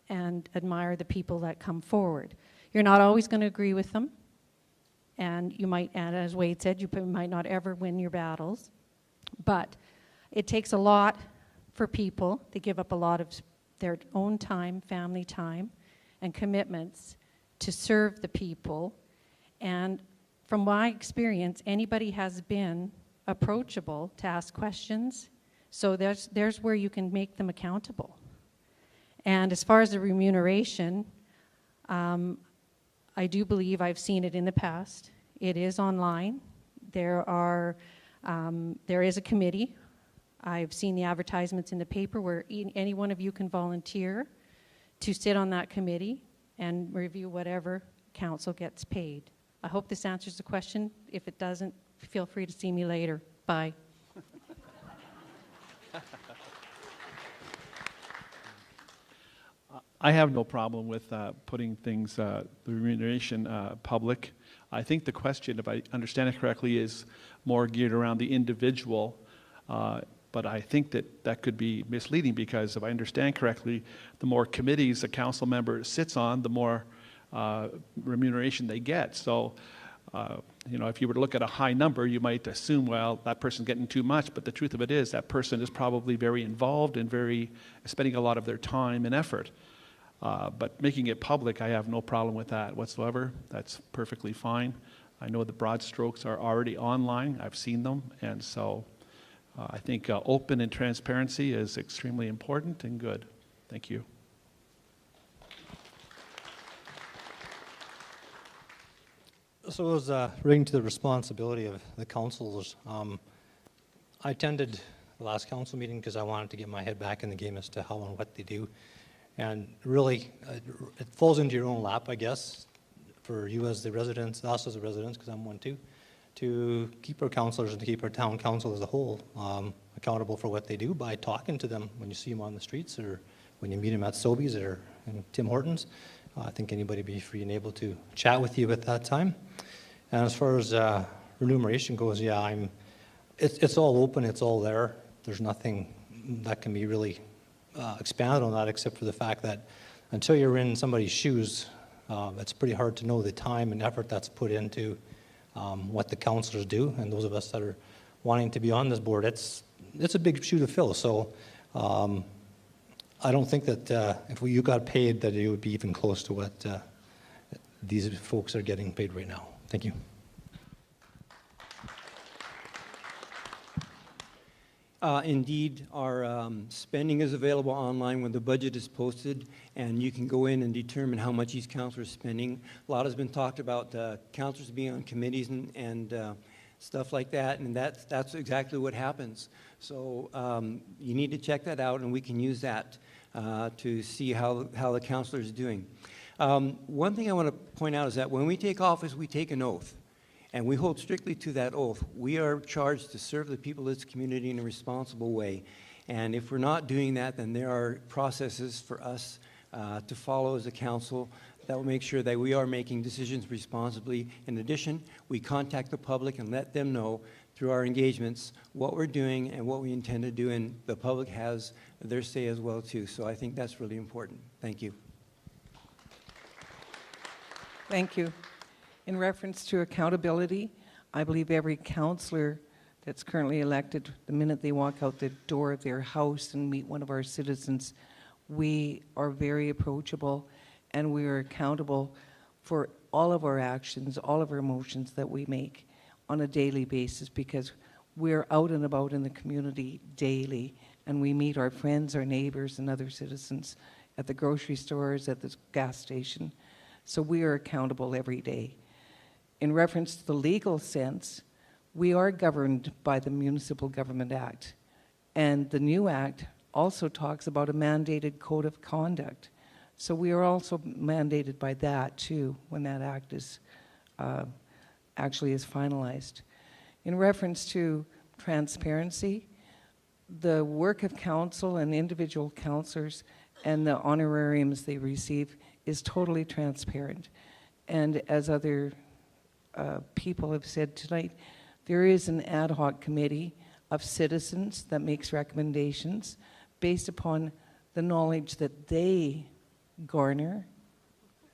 and admire the people that come forward. You're not always going to agree with them, and you might, and as Wade said, you might not ever win your battles, but it takes a lot for people to give up a lot of their own time, family time, and commitments to serve the people. And from my experience, anybody has been approachable to ask questions, so there's where you can make them accountable. And as far as the remuneration, I do believe I've seen it in the past. It is online. There is a committee. I've seen the advertisements in the paper where any one of you can volunteer to sit on that committee and review whatever council gets paid. I hope this answers the question. If it doesn't, feel free to see me later. Bye. I have no problem with putting things, the remuneration public. I think the question, if I understand it correctly, is more geared around the individual. But I think that could be misleading, because if I understand correctly, the more committees a council member sits on, the more remuneration they get. So, you know, if you were to look at a high number, you might assume, well, that person's getting too much. But the truth of it is that person is probably very involved and spending a lot of their time and effort. But making it public, I have no problem with that whatsoever. That's perfectly fine. I know the broad strokes are already online. I've seen them. And so I think open and transparency is extremely important and good. Thank you. So it was relating to the responsibility of the councillors. I attended the last council meeting because I wanted to get my head back in the game as to how and what they do. And really, it falls into your own lap, I guess, for you as the residents, us as the residents, because I'm one too, to keep our councillors and to keep our town council as a whole accountable for what they do by talking to them when you see them on the streets or when you meet them at Sobeys or in Tim Hortons. I think anybody would be free and able to chat with you at that time. And as far as remuneration goes, yeah, it's all open, it's all there. There's nothing that can be really expanded on that, except for the fact that until you're in somebody's shoes, it's pretty hard to know the time and effort that's put into what the councillors do, and those of us that are wanting to be on this board, it's a big shoe to fill. So I don't think that if you got paid that it would be even close to what these folks are getting paid right now. Thank you. Indeed, our spending is available online when the budget is posted, and you can go in and determine how much each councillor is spending. A lot has been talked about councillors being on committees and stuff like that, and that's exactly what happens. So you need to check that out, and we can use that to see how the councillor is doing. One thing I want to point out is that when we take office, we take an oath. And we hold strictly to that oath. We are charged to serve the people of this community in a responsible way. And if we're not doing that, then there are processes for us to follow as a council that will make sure that we are making decisions responsibly. In addition, we contact the public and let them know through our engagements what we're doing and what we intend to do, and the public has their say as well too. So I think that's really important. Thank you. Thank you. In reference to accountability, I believe every councillor that's currently elected, the minute they walk out the door of their house and meet one of our citizens, we are very approachable and we are accountable for all of our actions, all of our motions that we make on a daily basis, because we're out and about in the community daily and we meet our friends, our neighbors, and other citizens at the grocery stores, at the gas station. So we are accountable every day. In reference to the legal sense, we are governed by the Municipal Government Act. And the new act also talks about a mandated code of conduct. So we are also mandated by that too, when that act is actually is finalized. In reference to transparency, the work of council and individual councillors and the honorariums they receive is totally transparent. And as other people have said tonight, there is an ad hoc committee of citizens that makes recommendations based upon the knowledge that they garner.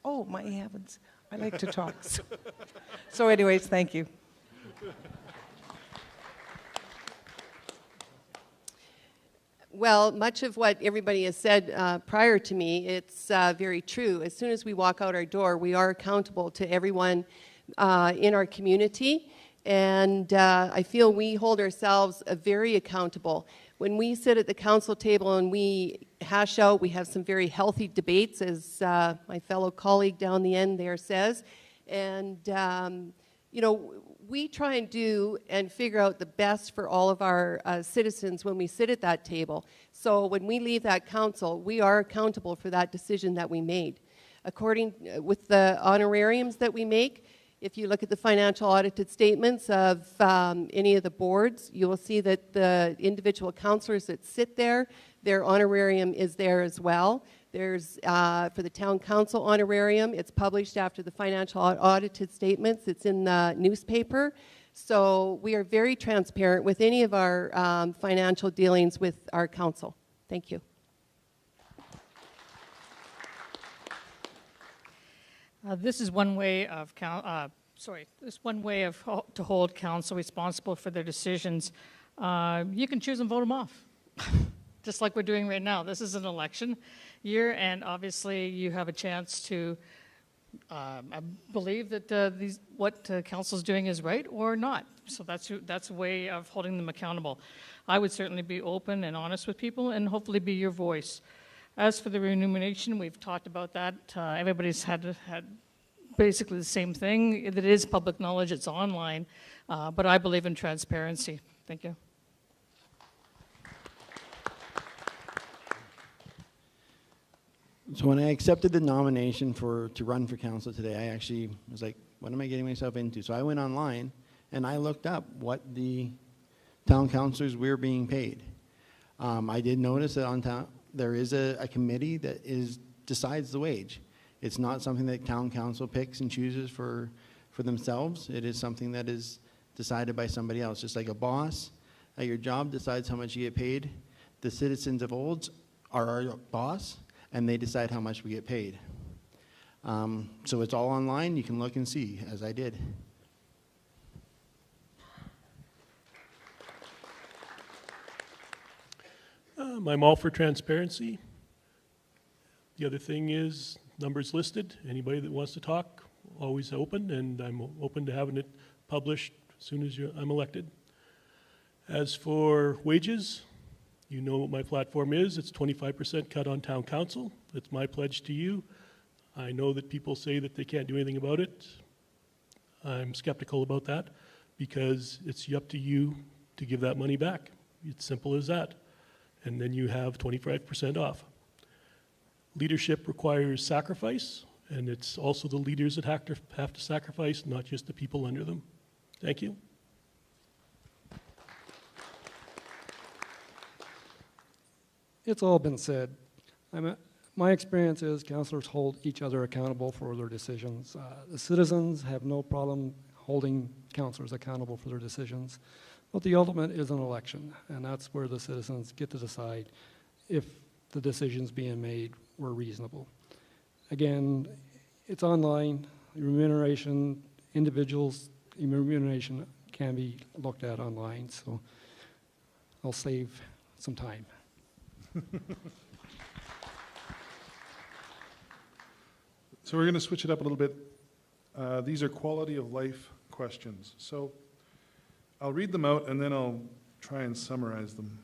Oh, my heavens. I like to talk. So anyways, thank you. Well, much of what everybody has said prior to me, it's very true. As soon as we walk out our door, we are accountable to everyone in our community. And I feel we hold ourselves very accountable. When we sit at the council table and we hash out, we have some very healthy debates, as my fellow colleague down the end there says. And, you know, we try and do and figure out the best for all of our citizens when we sit at that table. So when we leave that council, we are accountable for that decision that we made. According with the honorariums that we make, if you look at the financial audited statements of any of the boards, you will see that the individual councillors that sit there, their honorarium is there as well. There's, for the town council honorarium, it's published after the financial audited statements. It's in the newspaper. So we are very transparent with any of our financial dealings with our council. Thank you. This is one way of to hold council responsible for their decisions. You can choose and vote them off, just like we're doing right now. This is an election year, and obviously you have a chance to believe that what council's doing is right or not. So that's a way of holding them accountable. I would certainly be open and honest with people, and hopefully be your voice. As for the remuneration, we've talked about that. Everybody's had basically the same thing. It is public knowledge, it's online, but I believe in transparency. Thank you. So when I accepted the nomination to run for council today, I actually was like, what am I getting myself into? So I went online and I looked up what the town councillors were being paid. I did notice that on town there is a committee that decides the wage. It's not something that town council picks and chooses for themselves. It is something that is decided by somebody else. Just like a boss at your job decides how much you get paid, the citizens of Olds are our boss, and they decide how much we get paid. So it's all online. You can look and see, as I did. I'm all for transparency. The other thing is numbers listed. Anybody that wants to talk, always open, and I'm open to having it published as soon as I'm elected. As for wages, you know what my platform is. It's 25% cut on town council. That's my pledge to you. I know that people say that they can't do anything about it. I'm skeptical about that because it's up to you to give that money back. It's simple as that. And then you have 25% off. Leadership requires sacrifice, and it's also the leaders that have to sacrifice, not just the people under them. Thank you. It's all been said. My experience is councillors hold each other accountable for their decisions. The citizens have no problem holding councillors accountable for their decisions, but the ultimate is an election, and that's where the citizens get to decide if the decisions being made were reasonable. Again, it's online. Remuneration, individuals' remuneration can be looked at online, so I'll save some time. So we're going to switch it up a little bit. These are quality of life questions. So I'll read them out and then I'll try and summarize them.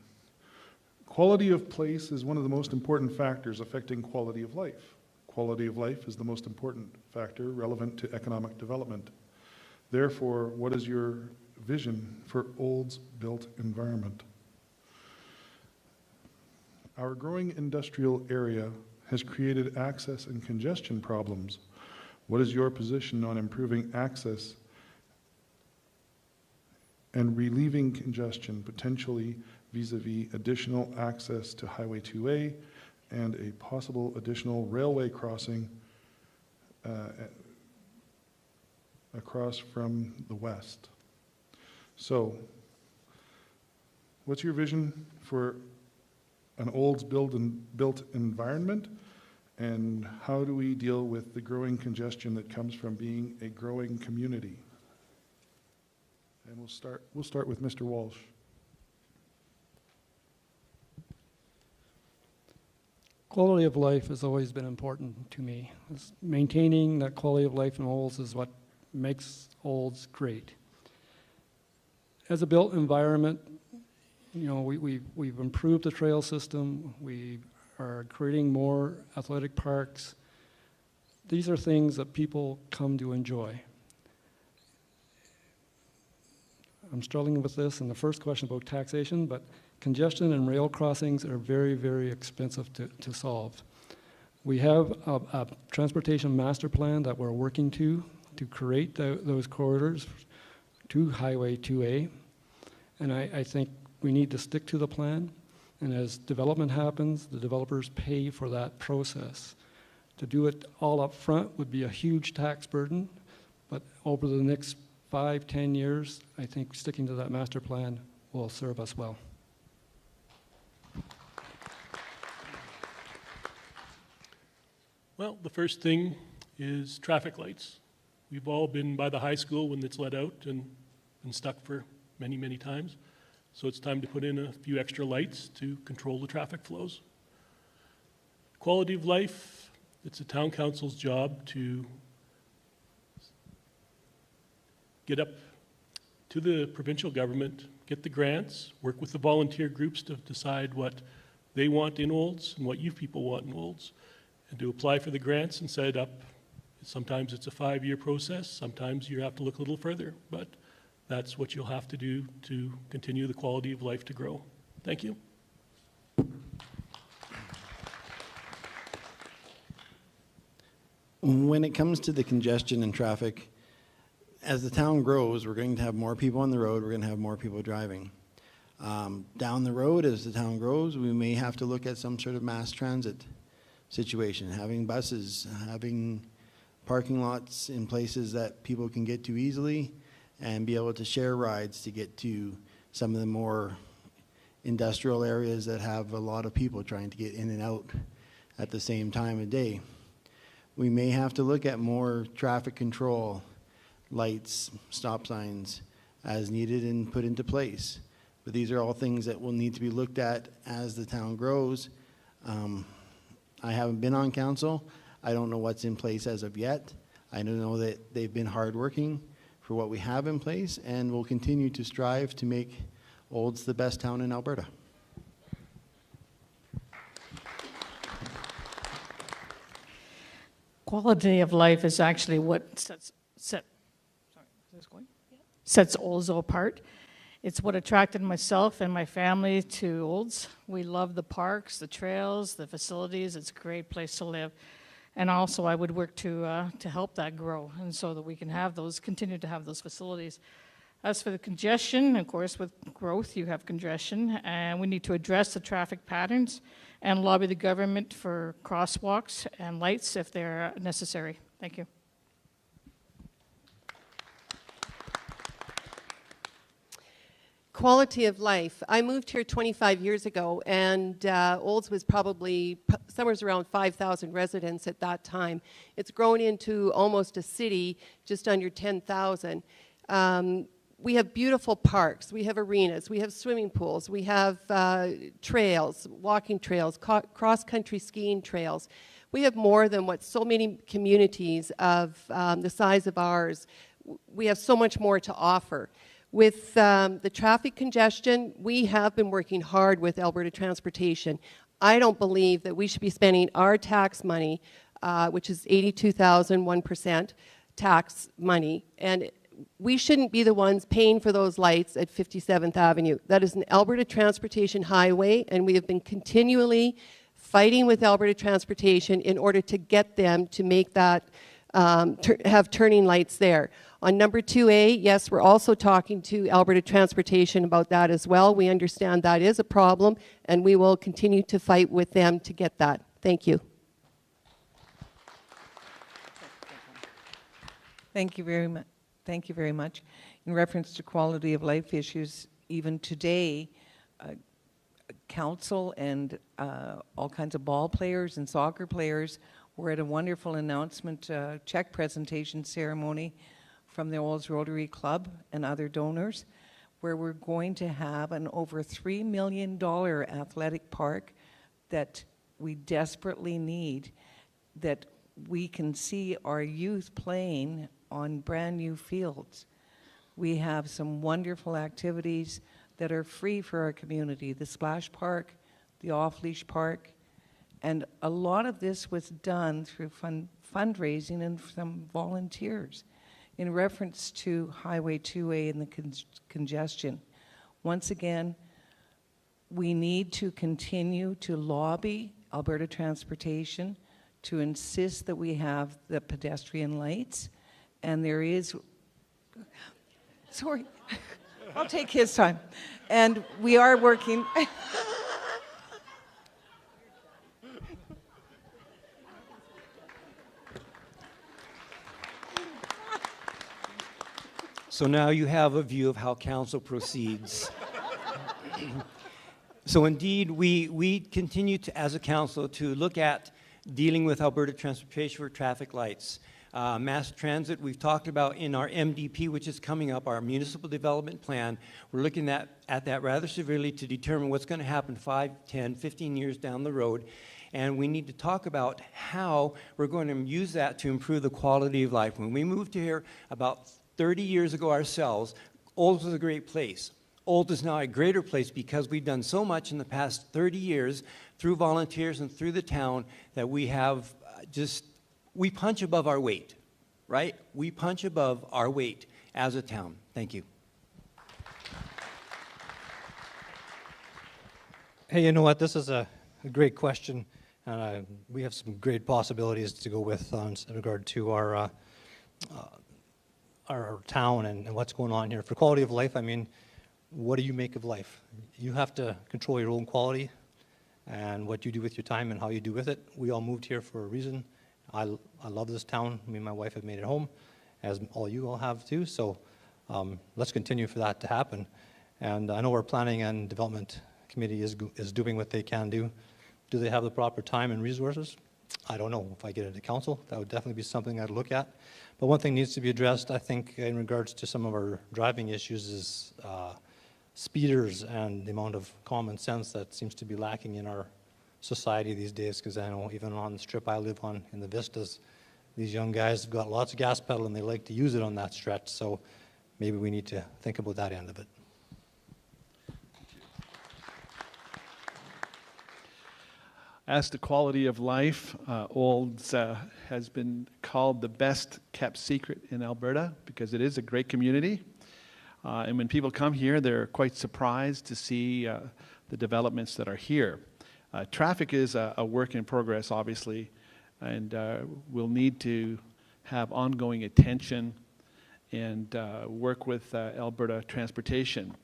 Quality of place is one of the most important factors affecting quality of life. Quality of life is the most important factor relevant to economic development. Therefore, what is your vision for Olds built environment? Our growing industrial area has created access and congestion problems. What is your position on improving access and relieving congestion, potentially vis-a-vis additional access to Highway 2A and a possible additional railway crossing across from the west? So, what's your vision for an Olds built environment, and how do we deal with the growing congestion that comes from being a growing community? And we'll start with Mr. Walsh. Quality of life has always been important to me. Maintaining that quality of life in Olds is what makes Olds great. As a built environment, you know, we've improved the trail system. We are creating more athletic parks. These are things that people come to enjoy. I'm struggling with this in the first question about taxation, but congestion and rail crossings are very, very expensive to solve. We have a transportation master plan that we're working to create those corridors to Highway 2A, and I think we need to stick to the plan, and as development happens, the developers pay for that process. To do it all up front would be a huge tax burden, but over the next 5-10 years, I think sticking to that master plan will serve us well. Well, the first thing is traffic lights. We've all been by the high school when it's let out and been stuck for many, many times. So it's time to put in a few extra lights to control the traffic flows. Quality of life, it's a town council's job to get up to the provincial government, get the grants, work with the volunteer groups to decide what they want in Olds and what you people want in Olds, and to apply for the grants and set it up. Sometimes it's a 5-year process, sometimes you have to look a little further, but that's what you'll have to do to continue the quality of life to grow. Thank you. When it comes to the congestion and traffic, as the town grows, we're going to have more people on the road, we're going to have more people driving. Down the road, as the town grows, we may have to look at some sort of mass transit situation, having buses, having parking lots in places that people can get to easily, and be able to share rides to get to some of the more industrial areas that have a lot of people trying to get in and out at the same time of day. We may have to look at more traffic control, lights, stop signs as needed and put into place. But these are all things that will need to be looked at as the town grows. I haven't been on council. I don't know what's in place as of yet. I don't know that they've been hardworking for what we have in place, and we'll continue to strive to make Olds the best town in Alberta. Quality of life is actually what sets Olds apart. It's what attracted myself and my family to Olds. We love the parks, the trails, the facilities. It's a great place to live. And also, I would work to help that grow, and so that we can have those, continue to have those facilities. As for the congestion, of course, with growth, you have congestion, and we need to address the traffic patterns and lobby the government for crosswalks and lights if they're necessary. Thank you. Quality of life. I moved here 25 years ago, and Olds was probably somewhere around 5,000 residents at that time. It's grown into almost a city, just under 10,000. We have beautiful parks, we have arenas, we have swimming pools, we have trails, walking trails, cross-country skiing trails. We have more than what so many communities of the size of ours, we have so much more to offer. With the traffic congestion, we have been working hard with Alberta Transportation. I don't believe that we should be spending our tax money, which is 82,000, 1% tax money, and we shouldn't be the ones paying for those lights at 57th Avenue. That is an Alberta Transportation highway, and we have been continually fighting with Alberta Transportation in order to get them to make that, have turning lights there. On number 2A, yes, we're also talking to Alberta Transportation about that as well. We understand that is a problem, and we will continue to fight with them to get that. Thank you. Thank you very much. Thank you very much. In reference to quality of life issues, even today, council and all kinds of ball players and soccer players were at a wonderful announcement check presentation ceremony from the Olds Rotary Club and other donors, where we're going to have an over $3 million athletic park that we desperately need, that we can see our youth playing on brand new fields. We have some wonderful activities that are free for our community, the Splash Park, the Off-Leash Park, and a lot of this was done through fundraising and some volunteers. In reference to Highway 2A and the congestion, once again, we need to continue to lobby Alberta Transportation to insist that we have the pedestrian lights. And there is, sorry, I'll take his time. And we are working. So now you have a view of how council proceeds. So indeed, we continue to, as a council, to look at dealing with Alberta Transportation for traffic lights. Mass transit, we've talked about in our MDP, which is coming up, our municipal development plan. We're looking at that rather severely to determine what's going to happen 5, 10, 15 years down the road. And we need to talk about how we're going to use that to improve the quality of life. When we moved here about 30 years ago ourselves, Olds was a great place. Olds is now a greater place because we've done so much in the past 30 years through volunteers and through the town that we have we punch above our weight, right? We punch above our weight as a town. Thank you. Hey, you know what? This is a great question. We have some great possibilities to go with in regard to our town and what's going on here. For quality of life, I mean, what do you make of life? You have to control your own quality and what you do with your time and how you do with it. We all moved here for a reason. I love this town. Me and my wife have made it home, as you all have too. So let's continue for that to happen. And I know our Planning and Development Committee is doing what they can do. Do they have the proper time and resources? I don't know. If I get into council, that would definitely be something I'd look at. But one thing needs to be addressed, I think, in regards to some of our driving issues is speeders and the amount of common sense that seems to be lacking in our society these days, because I know even on the strip I live on in the Vistas, these young guys have got lots of gas pedal and they like to use it on that stretch, so maybe we need to think about that end of it. As to quality of life, Olds has been called the best kept secret in Alberta because it is a great community. And when people come here, they're quite surprised to see the developments that are here. Traffic is a work in progress, obviously, and we'll need to have ongoing attention and work with Alberta Transportation.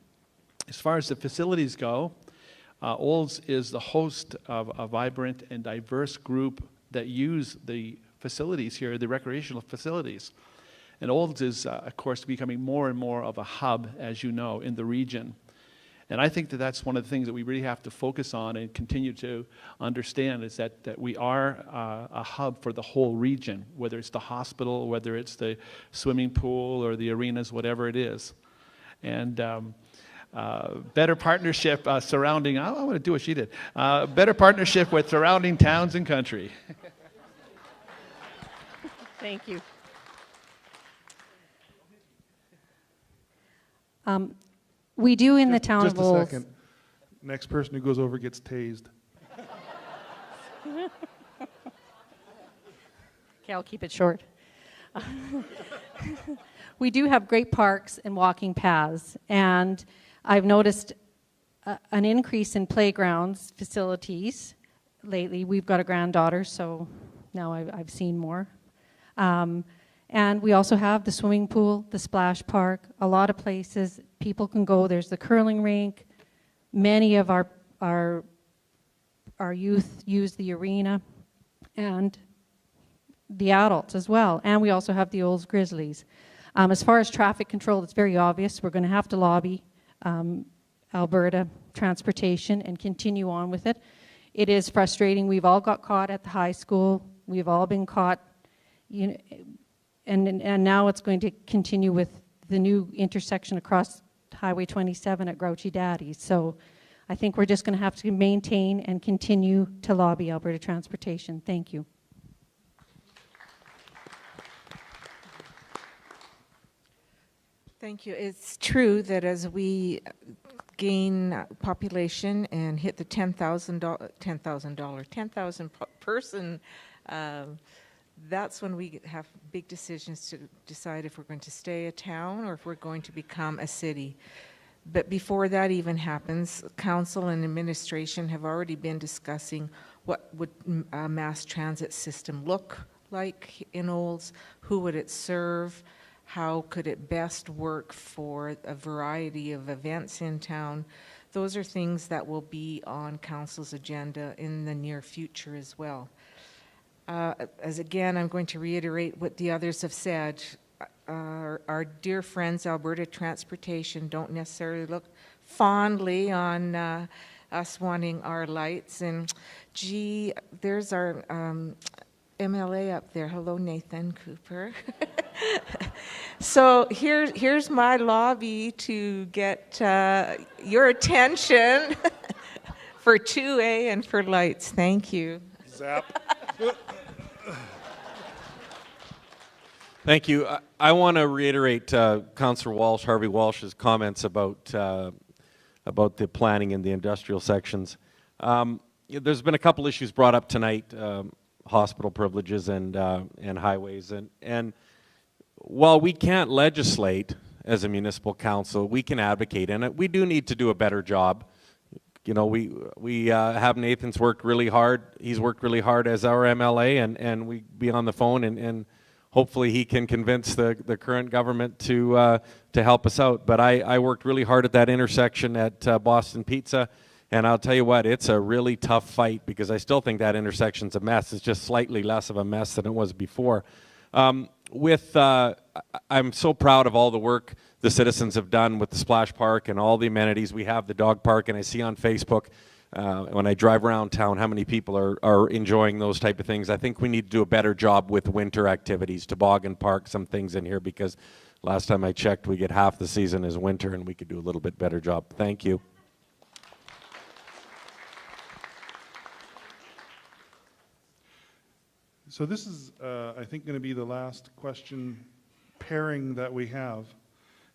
As far as the facilities go, Olds is the host of a vibrant and diverse group that use the facilities here, the recreational facilities. And Olds is, of course, becoming more and more of a hub, as you know, in the region. And I think that that's one of the things that we really have to focus on and continue to understand, is that we are a hub for the whole region, whether it's the hospital, whether it's the swimming pool or the arenas, whatever it is. And better partnership surrounding, I want to do what she did, better partnership with surrounding towns and country. Thank you. We do in the town of Olds. Just a second. Next person who goes over gets tased. Okay, I'll keep it short. We do have great parks and walking paths, and I've noticed an increase in playgrounds facilities lately. We've got a granddaughter, so now I've seen more. And we also have the swimming pool, the splash park, a lot of places people can go. There's the curling rink. Many of our youth use the arena, and the adults as well. And we also have the Olds Grizzlies. As far as traffic control, it's very obvious. We're going to have to lobby Alberta Transportation and continue on with it. It is frustrating. We've all got caught at the high school. We've all been caught, you know, and now it's going to continue with the new intersection across Highway 27 at Grouchy Daddy's. So I think we're just going to have to maintain and continue to lobby Alberta Transportation. Thank you. Thank you. It's true that as we gain population and hit the 10,000 person, that's when we have big decisions to decide if we're going to stay a town or if we're going to become a city. But before that even happens, council and administration have already been discussing what would a mass transit system look like in Olds, who would it serve, how could it best work for a variety of events in town. Those are things that will be on council's agenda in the near future as well. As again, I'm going to reiterate what the others have said. Our dear friends, Alberta Transportation, don't necessarily look fondly on us wanting our lights. And gee, there's our MLA up there. Hello, Nathan Cooper. So here's my lobby to get your attention for 2A and for lights. Thank you. Zap. Thank you. I want to reiterate Councillor Walsh, Harvey Walsh's comments about the planning in the industrial sections. There's been a couple issues brought up tonight, hospital privileges and highways, and while we can't legislate as a municipal council, we can advocate, and we do need to do a better job. You know, we have Nathan's worked really hard. He's worked really hard as our MLA, and we be on the phone, and hopefully he can convince the current government to help us out. But I worked really hard at that intersection at Boston Pizza, and I'll tell you what, it's a really tough fight because I still think that intersection's a mess. It's just slightly less of a mess than it was before. I'm so proud of all the work the citizens have done with the splash park and all the amenities. We have the dog park, and I see on Facebook when I drive around town how many people are enjoying those type of things. I think we need to do a better job with winter activities, toboggan park, some things in here, because last time I checked, we get half the season is winter, and we could do a little bit better job. Thank you. So this is, I think, going to be the last question pairing that we have.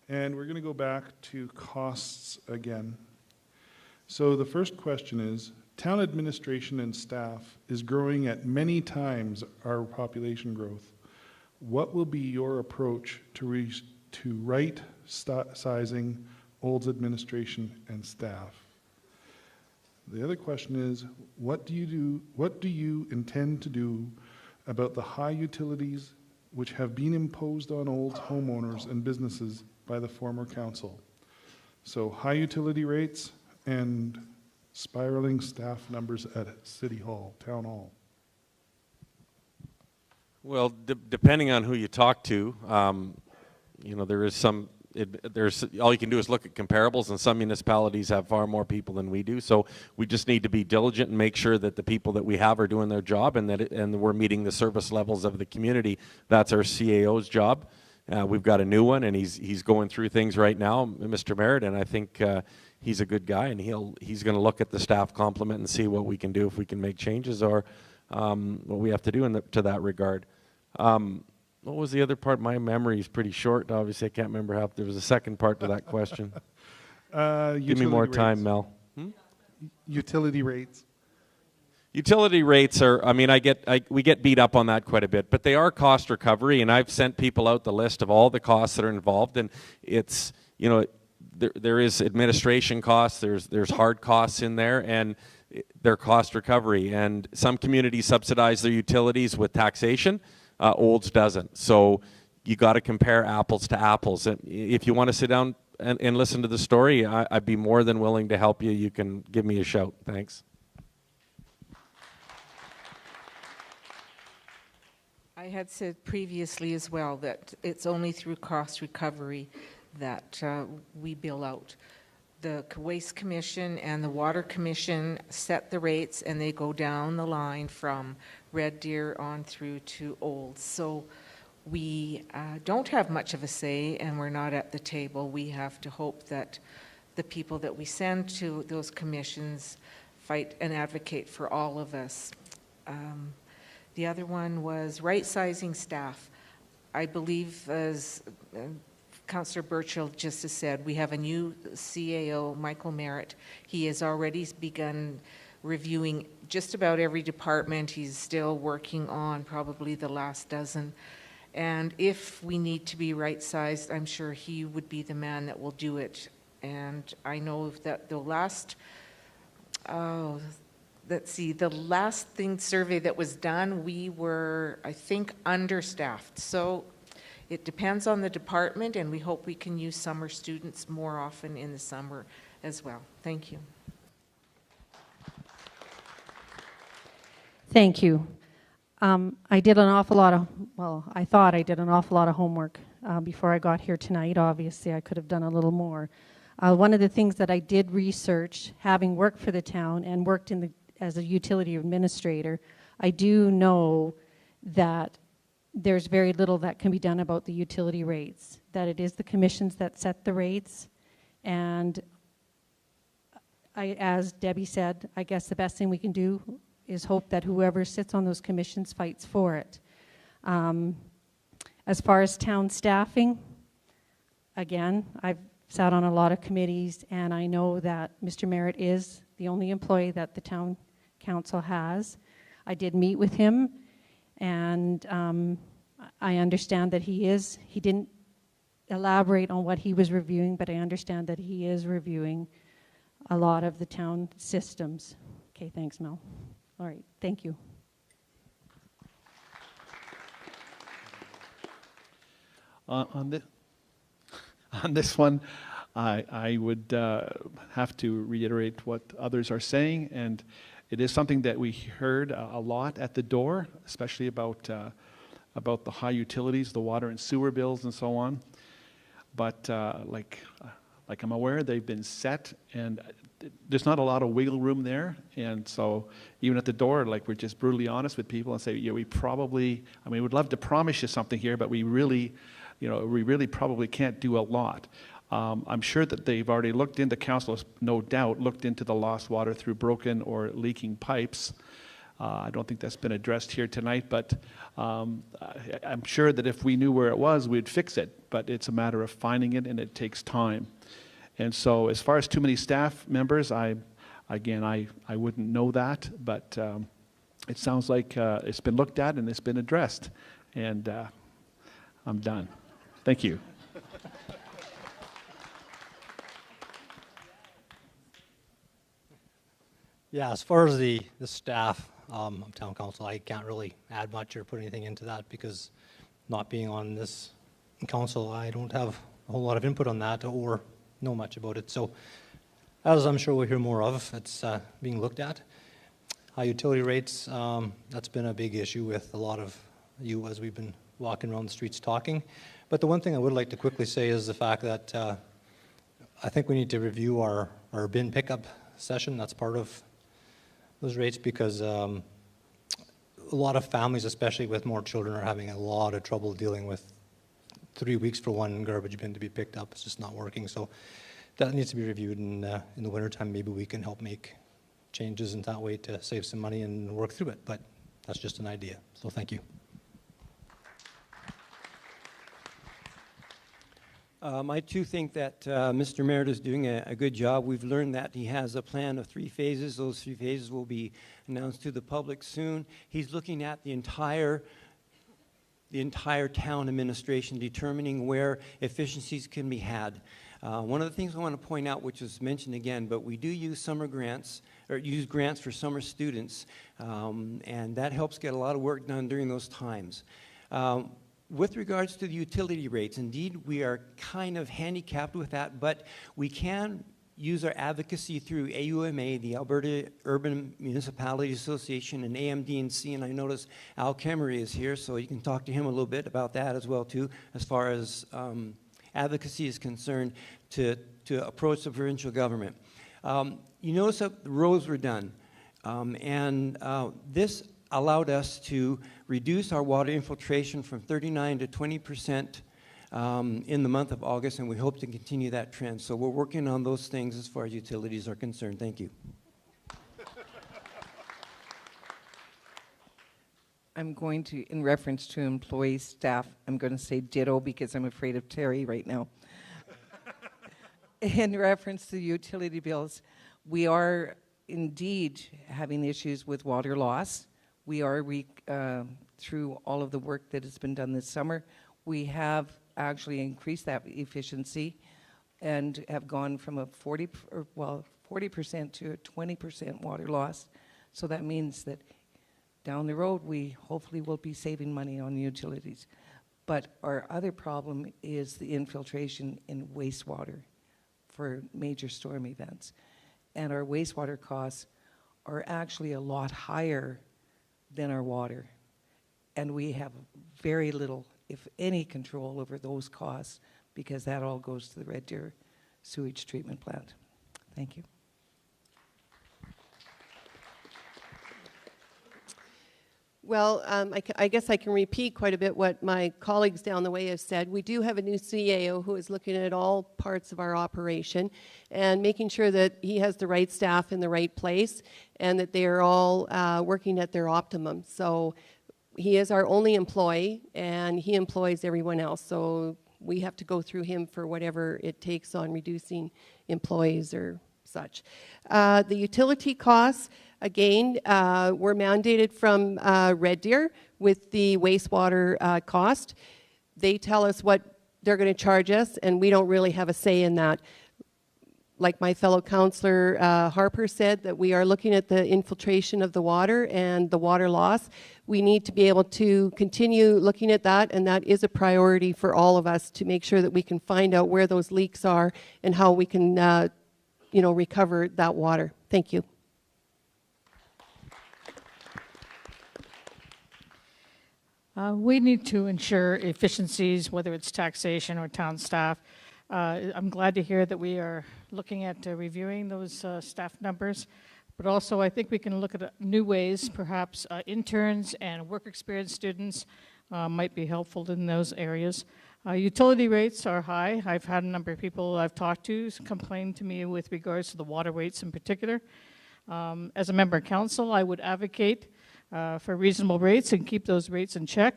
And we're going to go back to costs again. So the first question is, town administration and staff is growing at many times our population growth. What will be your approach to right-sizing Olds administration and staff? The other question is, what do you intend to do about the high utilities which have been imposed on Olds homeowners and businesses by the former council. So high utility rates and spiraling staff numbers at City Hall, Town Hall. Well, depending on who you talk to, you know, there is some, there's, all you can do is look at comparables, and some municipalities have far more people than we do. So we just need to be diligent and make sure that the people that we have are doing their job, and that and we're meeting the service levels of the community. That's our CAO's job. We've got a new one, and he's going through things right now, Mr. Merritt, and I think he's a good guy, and he's going to look at the staff complement and see what we can do, if we can make changes, or what we have to do to that regard. What was the other part? My memory is pretty short. Obviously, I can't remember how. There was a second part to that question. Give me more time, Mel. Utility rates. Utility rates are, I mean, we get beat up on that quite a bit, but they are cost recovery, and I've sent people out the list of all the costs that are involved, and it's, you know, there is administration costs, there's hard costs in there, and they're cost recovery, and some communities subsidize their utilities with taxation. Olds doesn't. So you got to compare apples to apples. If you want to sit down and listen to the story, I'd be more than willing to help you. You can give me a shout. Thanks. I had said previously as well that it's only through cost recovery that we bill out. The Waste Commission and the Water Commission set the rates, and they go down the line from Red Deer on through to Olds. So we don't have much of a say, and we're not at the table. We have to hope that the people that we send to those commissions fight and advocate for all of us. The other one was right-sizing staff. I believe, as Councillor Burchill just has said, we have a new CAO, Michael Merritt. He has already begun reviewing just about every department. He's still working on probably the last dozen. And if we need to be right-sized, I'm sure he would be the man that will do it. And I know that the last, let's see, the last survey that was done, we were, I think, understaffed. So it depends on the department, and we hope we can use summer students more often in the summer as well. Thank you. Thank you. I did an awful lot of, well, I thought I did an awful lot of homework before I got here tonight. Obviously, I could have done a little more. One of the things that I did research, having worked for the town and worked as a utility administrator, I do know that there's very little that can be done about the utility rates, that it is the commissions that set the rates. And as Debbie said, I guess the best thing we can do is hope that whoever sits on those commissions fights for it. As far as town staffing, again, I've sat on a lot of committees, and I know that Mr. Merritt is the only employee that the town council has. I did meet with him, and I understand that he didn't elaborate on what he was reviewing, but I understand that he is reviewing a lot of the town systems. Okay, thanks, Mel. All right, thank you. On this one, I would have to reiterate what others are saying, and it is something that we heard a lot at the door, especially about the high utilities, the water and sewer bills and so on. But like I'm aware, they've been set, and there's not a lot of wiggle room there. And so even at the door, like, we're just brutally honest with people and say, yeah, we probably, I mean, we'd love to promise you something here, but we really probably can't do a lot. I'm sure that they've already looked into, council has no doubt looked into the lost water through broken or leaking pipes. I don't think that's been addressed here tonight, but I'm sure that if we knew where it was, we'd fix it. But it's a matter of finding it, and it takes time. And so as far as too many staff members, I wouldn't know that, but it sounds like it's been looked at and it's been addressed. And I'm done. Thank you. Yeah, as far as the staff of town council, I can't really add much or put anything into that, because not being on this council, I don't have a whole lot of input on that or know much about it. So as I'm sure we'll hear more of, it's being looked at. High utility rates, that's been a big issue with a lot of you as we've been walking around the streets talking. But the one thing I would like to quickly say is the fact that I think we need to review our bin pickup session. That's part of those rates, because a lot of families, especially with more children, are having a lot of trouble dealing with 3 weeks for one garbage bin to be picked up. It's just not working. So that needs to be reviewed, and in the wintertime maybe we can help make changes in that way to save some money and work through it. But that's just an idea. So thank you. I too think that Mr. Merritt is doing a good job. We've learned that he has a plan of 3 phases. Those 3 phases will be announced to the public soon. He's looking at the entire town administration, determining where efficiencies can be had. One of the things I want to point out, which was mentioned again, but we do use summer grants, or use grants for summer students, and that helps get a lot of work done during those times. With regards to the utility rates, indeed, we are kind of handicapped with that, but we can use our advocacy through AUMA, the Alberta Urban Municipality Association, and AMD&C, and I notice Al Kemery is here, so you can talk to him a little bit about that as well, too, as far as advocacy is concerned to approach the provincial government. You notice that the roads were done, and this allowed us to reduce our water infiltration from 39 to 20% in the month of August, and we hope to continue that trend. So we're working on those things as far as utilities are concerned. Thank you. I'm going to, in reference to employees, staff, I'm going to say ditto because I'm afraid of Terry right now. In reference to utility bills, we are indeed having issues with water loss. We are, through all of the work that has been done this summer, we have actually increased that efficiency and have gone from a 40% to a 20% water loss. So that means that down the road, we hopefully will be saving money on utilities. But our other problem is the infiltration in wastewater for major storm events. And our wastewater costs are actually a lot higher than our water. And we have very little, if any, control over those costs because that all goes to the Red Deer sewage treatment plant. Thank you. Well, I guess I can repeat quite a bit what my colleagues down the way have said. We do have a new CAO who is looking at all parts of our operation and making sure that he has the right staff in the right place and that they are all working at their optimum. So he is our only employee and he employs everyone else. So we have to go through him for whatever it takes on reducing employees or such. The utility costs, again, were mandated from Red Deer with the wastewater cost. They tell us what they're going to charge us, and we don't really have a say in that. Like my fellow councillor Harper said, that we are looking at the infiltration of the water and the water loss. We need to be able to continue looking at that, and that is a priority for all of us to make sure that we can find out where those leaks are and how we can recover that water. Thank you. We need to ensure efficiencies, whether it's taxation or town staff. I'm glad to hear that we are looking at reviewing those staff numbers, but also I think we can look at new ways, perhaps interns and work experience students might be helpful in those areas. Utility rates are high. I've had a number of people I've talked to complain to me with regards to the water rates in particular. As a member of council, I would advocate for reasonable rates and keep those rates in check.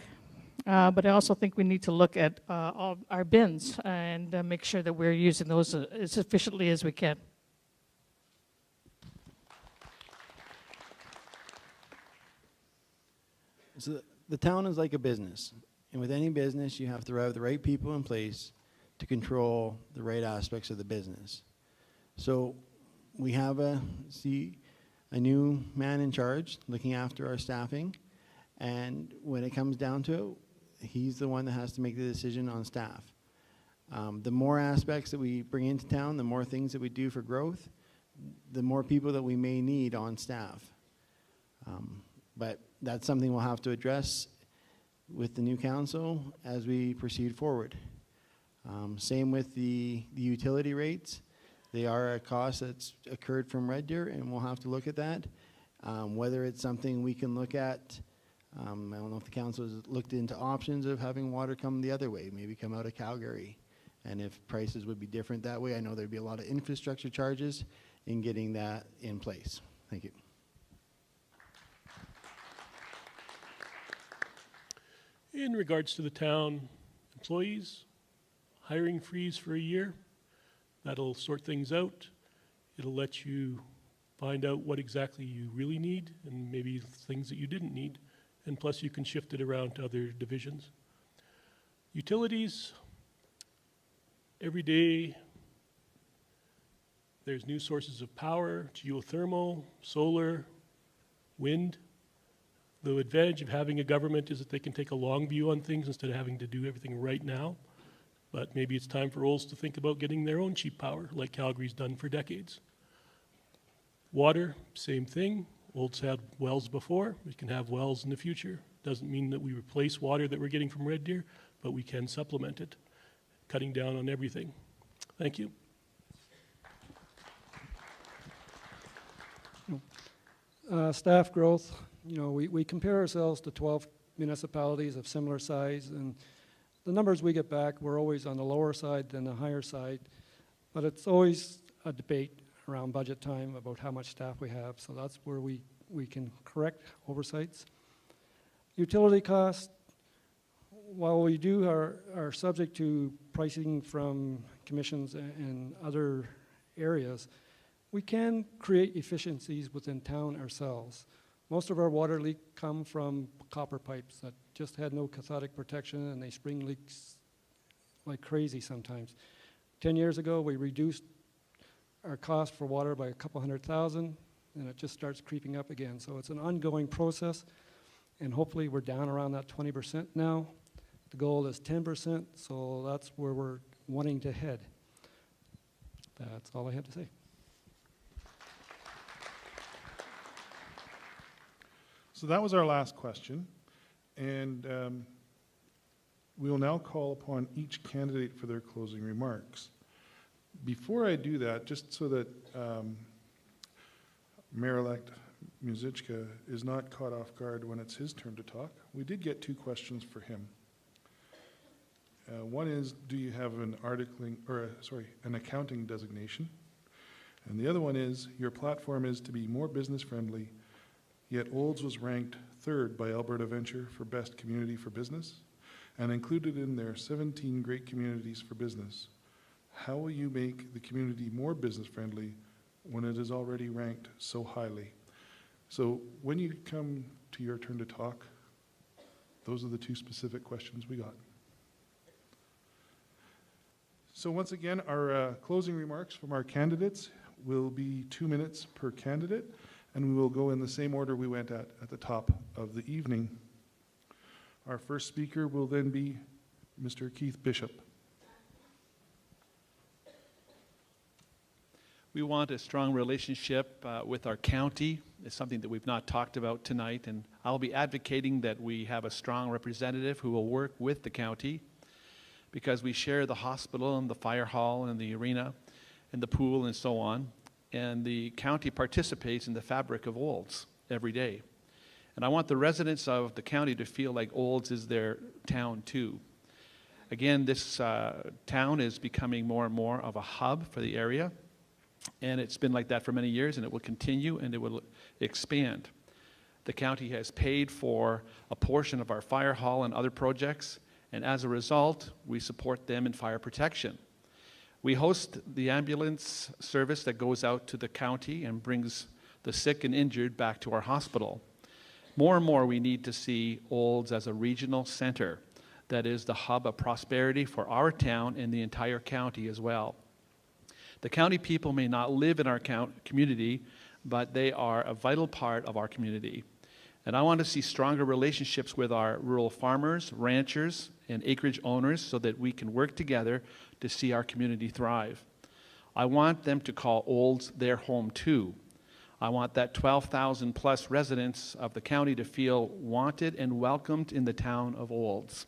But I also think we need to look at all our bins and make sure that we're using those as efficiently as we can. So the town is like a business. And with any business, you have to have the right people in place to control the right aspects of the business. So we have a new man in charge looking after our staffing. And when it comes down to it, he's the one that has to make the decision on staff. The more aspects that we bring into town, the more things that we do for growth, the more people that we may need on staff. But that's something we'll have to address with the new council as we proceed forward. Same with the utility rates. They are a cost that's occurred from Red Deer, and we'll have to look at that. Whether it's something we can look at, I don't know if the council has looked into options of having water come the other way, maybe come out of Calgary, and if prices would be different that way. I know there'd be a lot of infrastructure charges in getting that in place. Thank you. In regards to the town employees, hiring freeze for a year. That'll sort things out. It'll let you find out what exactly you really need and maybe things that you didn't need. And plus you can shift it around to other divisions. Utilities, every day there's new sources of power, geothermal, solar, wind. The advantage of having a government is that they can take a long view on things instead of having to do everything right now. But maybe it's time for Olds to think about getting their own cheap power, like Calgary's done for decades. Water, same thing. Olds had wells before. We can have wells in the future. Doesn't mean that we replace water that we're getting from Red Deer, but we can supplement it, cutting down on everything. Thank you. Staff growth, we compare ourselves to 12 municipalities of similar size, and the numbers we get back, we're always on the lower side than the higher side, but it's always a debate around budget time about how much staff we have, so that's where we can correct oversights. Utility costs, while we are subject to pricing from commissions and other areas, we can create efficiencies within town ourselves. Most of our water leaks come from copper pipes that just had no cathodic protection, and they spring leaks like crazy sometimes. 10 years ago, we reduced our cost for water by a couple $100,000, and it just starts creeping up again. So it's an ongoing process, and hopefully we're down around that 20% now. The goal is 10%, so that's where we're wanting to head. That's all I have to say. So that was our last question, and we will now call upon each candidate for their closing remarks. Before I do that, just so that Mayor-elect Muzychka is not caught off guard when it's his turn to talk, we did get two questions for him. One is, do you have an an accounting designation? And the other one is, your platform is to be more business friendly, yet Olds was ranked 3rd by Alberta Venture for Best Community for Business and included in their 17 Great Communities for Business. How will you make the community more business friendly when it is already ranked so highly? So when you come to your turn to talk, those are the two specific questions we got. So once again, our closing remarks from our candidates will be 2 minutes per candidate, and we will go in the same order we went at the top of the evening. Our first speaker will then be Mr. Keith Bishop. We want a strong relationship with our county. It's something that we've not talked about tonight, and I'll be advocating that we have a strong representative who will work with the county, because we share the hospital and the fire hall and the arena and the pool and so on. And the county participates in the fabric of Olds every day. And I want the residents of the county to feel like Olds is their town too. Again, this town is becoming more and more of a hub for the area. And it's been like that for many years, and it will continue and it will expand. The county has paid for a portion of our fire hall and other projects, and as a result, we support them in fire protection. We host the ambulance service that goes out to the county and brings the sick and injured back to our hospital. More and more, we need to see Olds as a regional center that is the hub of prosperity for our town and the entire county as well. The county people may not live in our community, but they are a vital part of our community. And I want to see stronger relationships with our rural farmers, ranchers, and acreage owners so that we can work together to see our community thrive. I want them to call Olds their home too. I want that 12,000 plus residents of the county to feel wanted and welcomed in the town of Olds.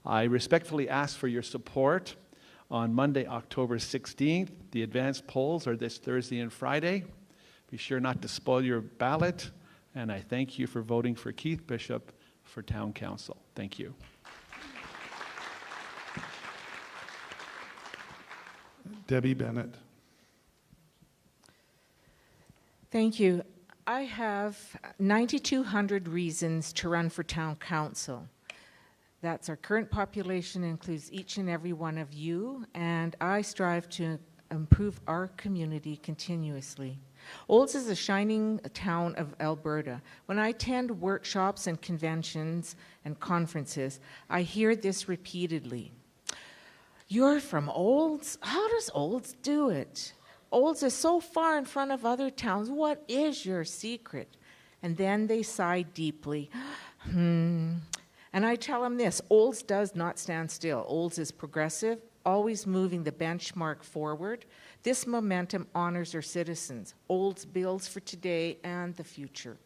I respectfully ask for your support on Monday, October 16th. The advanced polls are this Thursday and Friday. Be sure not to spoil your ballot. And I thank you for voting for Keith Bishop for Town Council. Thank you. Debbie Bennett. Thank you. I have 9,200 reasons to run for Town Council. That's our current population, includes each and every one of you, and I strive to improve our community continuously. Olds is a shining town of Alberta. When I attend workshops and conventions and conferences, I hear this repeatedly. You're from Olds? How does Olds do it? Olds is so far in front of other towns. What is your secret? And then they sigh deeply. And I tell them this, Olds does not stand still. Olds is progressive, always moving the benchmark forward. This momentum honors our citizens. Olds builds for today and the future.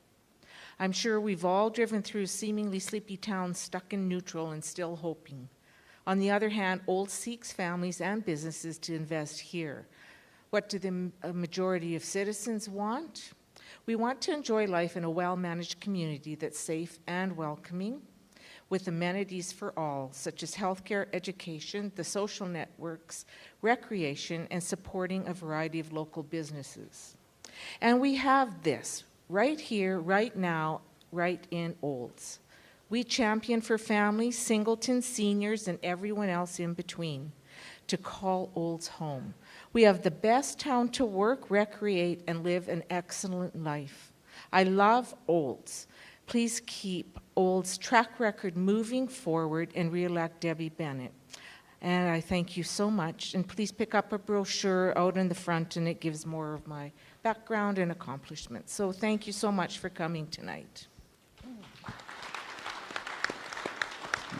I'm sure we've all driven through seemingly sleepy towns stuck in neutral and still hoping. On the other hand, Olds seeks families and businesses to invest here. What do the majority of citizens want? We want to enjoy life in a well-managed community that's safe and welcoming, with amenities for all, such as healthcare, education, the social networks, recreation, and supporting a variety of local businesses. And we have this right here, right now, right in Olds. We champion for families, singletons, seniors, and everyone else in between to call Olds home. We have the best town to work, recreate, and live an excellent life. I love Olds. Please keep Olds' track record moving forward and re-elect Debbie Bennett. And I thank you so much. And please pick up a brochure out in the front, and it gives more of my background and accomplishments. So thank you so much for coming tonight.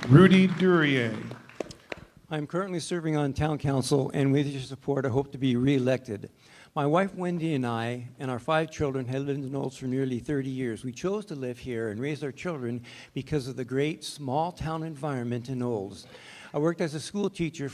Rudy Duryea. I'm currently serving on town council, and with your support, I hope to be re-elected. My wife Wendy and I and our 5 children have lived in Olds for nearly 30 years. We chose to live here and raise our children because of the great small town environment in Olds. I worked as a school teacher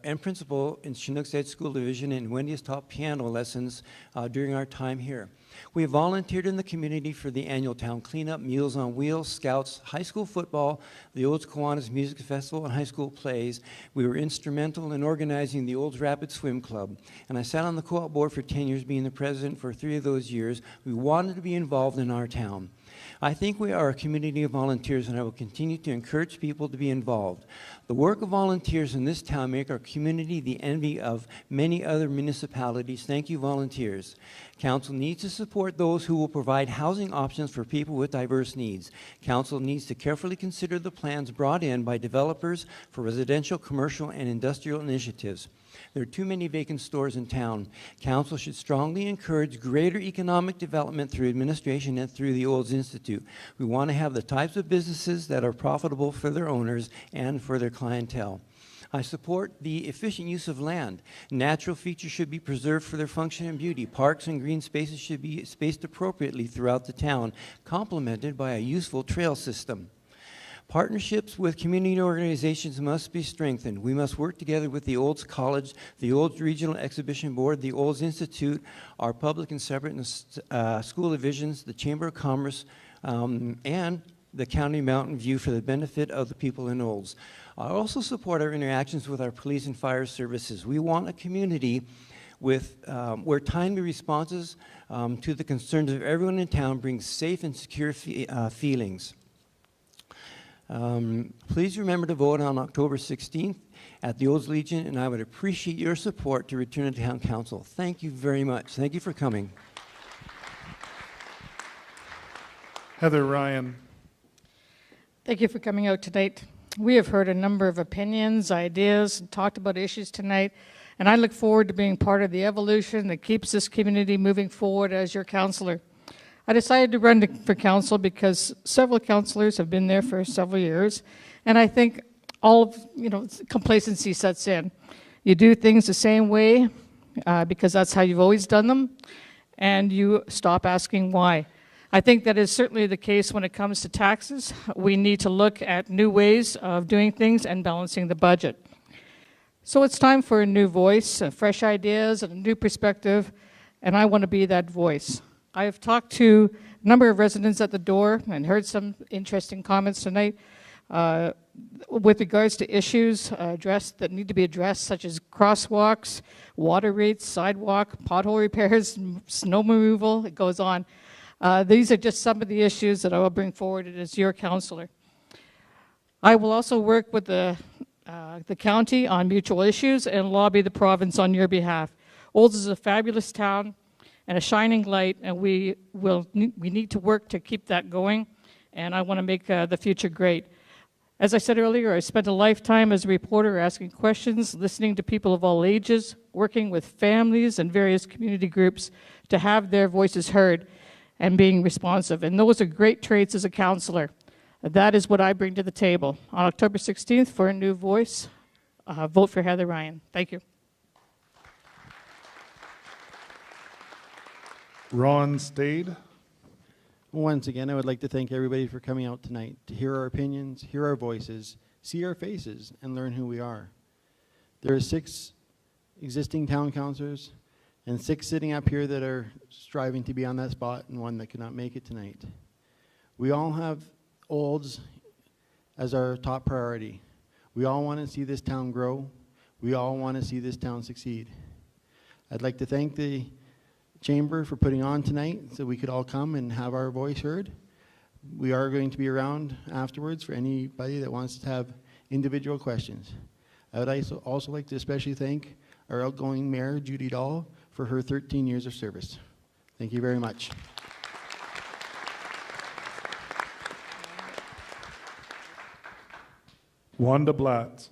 and principal in Chinook's Edge School Division, and Wendy has taught piano lessons during our time here. We have volunteered in the community for the annual town cleanup, Meals on Wheels, Scouts, high school football, the Olds Kiwanis Music Festival, and high school plays. We were instrumental in organizing the Olds Rapid Swim Club, and I sat on the co-op board for 10 years, being the president for 3 of those years. We wanted to be involved in our town. I think we are a community of volunteers, and I will continue to encourage people to be involved. The work of volunteers in this town make our community the envy of many other municipalities. Thank you, volunteers. Council needs to support those who will provide housing options for people with diverse needs. Council needs to carefully consider the plans brought in by developers for residential, commercial, and industrial initiatives. There are too many vacant stores in town. Council should strongly encourage greater economic development through administration and through the Olds Institute. We want to have the types of businesses that are profitable for their owners and for their clientele. I support the efficient use of land. Natural features should be preserved for their function and beauty. Parks and green spaces should be spaced appropriately throughout the town, complemented by a useful trail system. Partnerships with community organizations must be strengthened. We must work together with the Olds College, the Olds Regional Exhibition Board, the Olds Institute, our public and separate school divisions, the Chamber of Commerce, and the County Mountain View for the benefit of the people in Olds. I also support our interactions with our police and fire services. We want a community with, where timely responses to the concerns of everyone in town brings safe and secure feelings. Please remember to vote on October 16th at the Olds Legion, and I would appreciate your support to return to Town Council. Thank you very much. Thank you for coming. Heather Ryan. Thank you for coming out tonight. We have heard a number of opinions, ideas, and talked about issues tonight, and I look forward to being part of the evolution that keeps this community moving forward as your councillor. I decided to run for council because several councillors have been there for several years, and I think all of, complacency sets in. You do things the same way because that's how you've always done them, and you stop asking why. I think that is certainly the case when it comes to taxes. We need to look at new ways of doing things and balancing the budget. So it's time for a new voice, fresh ideas, and a new perspective, and I want to be that voice. I have talked to a number of residents at the door and heard some interesting comments tonight with regards to issues that need to be addressed, such as crosswalks, water rates, sidewalk, pothole repairs, snow removal. It goes on. These are just some of the issues that I will bring forward as your councillor. I will also work with the county on mutual issues and lobby the province on your behalf. Olds is a fabulous town and a shining light, and we need to work to keep that going, and I want to make the future great. As I said earlier, I spent a lifetime as a reporter asking questions, listening to people of all ages, working with families and various community groups to have their voices heard and being responsive, and those are great traits as a councillor. That is what I bring to the table. On October 16th, for a new voice, vote for Heather Ryan. Thank you. Ron Stade. Once again, I would like to thank everybody for coming out tonight to hear our opinions, hear our voices, see our faces, and learn who we are. There are 6 existing town councillors and 6 sitting up here that are striving to be on that spot and 1 that could not make it tonight. We all have Olds as our top priority. We all want to see this town grow. We all want to see this town succeed. I'd like to thank the Chamber for putting on tonight so we could all come and have our voice heard. We are going to be around afterwards for anybody that wants to have individual questions. I would also like to especially thank our outgoing Mayor, Judy Dahl, for her 13 years of service. Thank you very much. Wanda Blatt.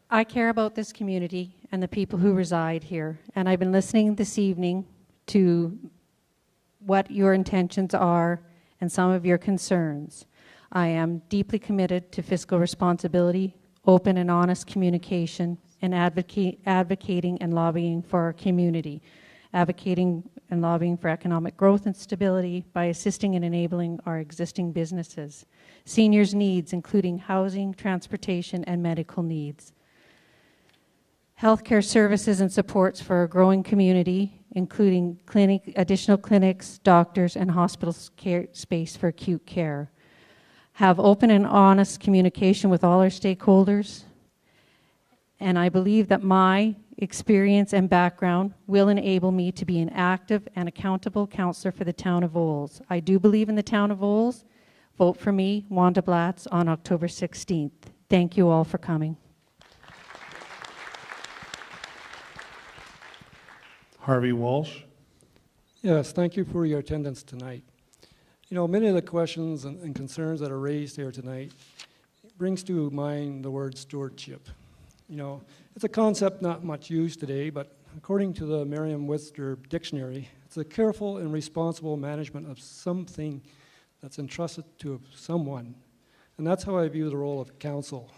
I care about this community and the people who reside here, and I've been listening this evening to what your intentions are and some of your concerns. I am deeply committed to fiscal responsibility, open and honest communication, and advocating and lobbying for our community, advocating and lobbying for economic growth and stability by assisting and enabling our existing businesses, seniors' needs, including housing, transportation, and medical needs, healthcare services and supports for a growing community, including additional clinics, doctors, and hospital care space for acute care. Have open and honest communication with all our stakeholders. And I believe that my experience and background will enable me to be an active and accountable councillor for the town of Olds. I do believe in the town of Olds. Vote for me, Wanda Blatz, on October 16th. Thank you all for coming. Harvey Walsh. Yes, thank you for your attendance tonight. You know, many of the questions and concerns that are raised here tonight brings to mind the word stewardship. You know, it's a concept not much used today, but according to the Merriam-Webster dictionary, it's a careful and responsible management of something that's entrusted to someone. And that's how I view the role of council.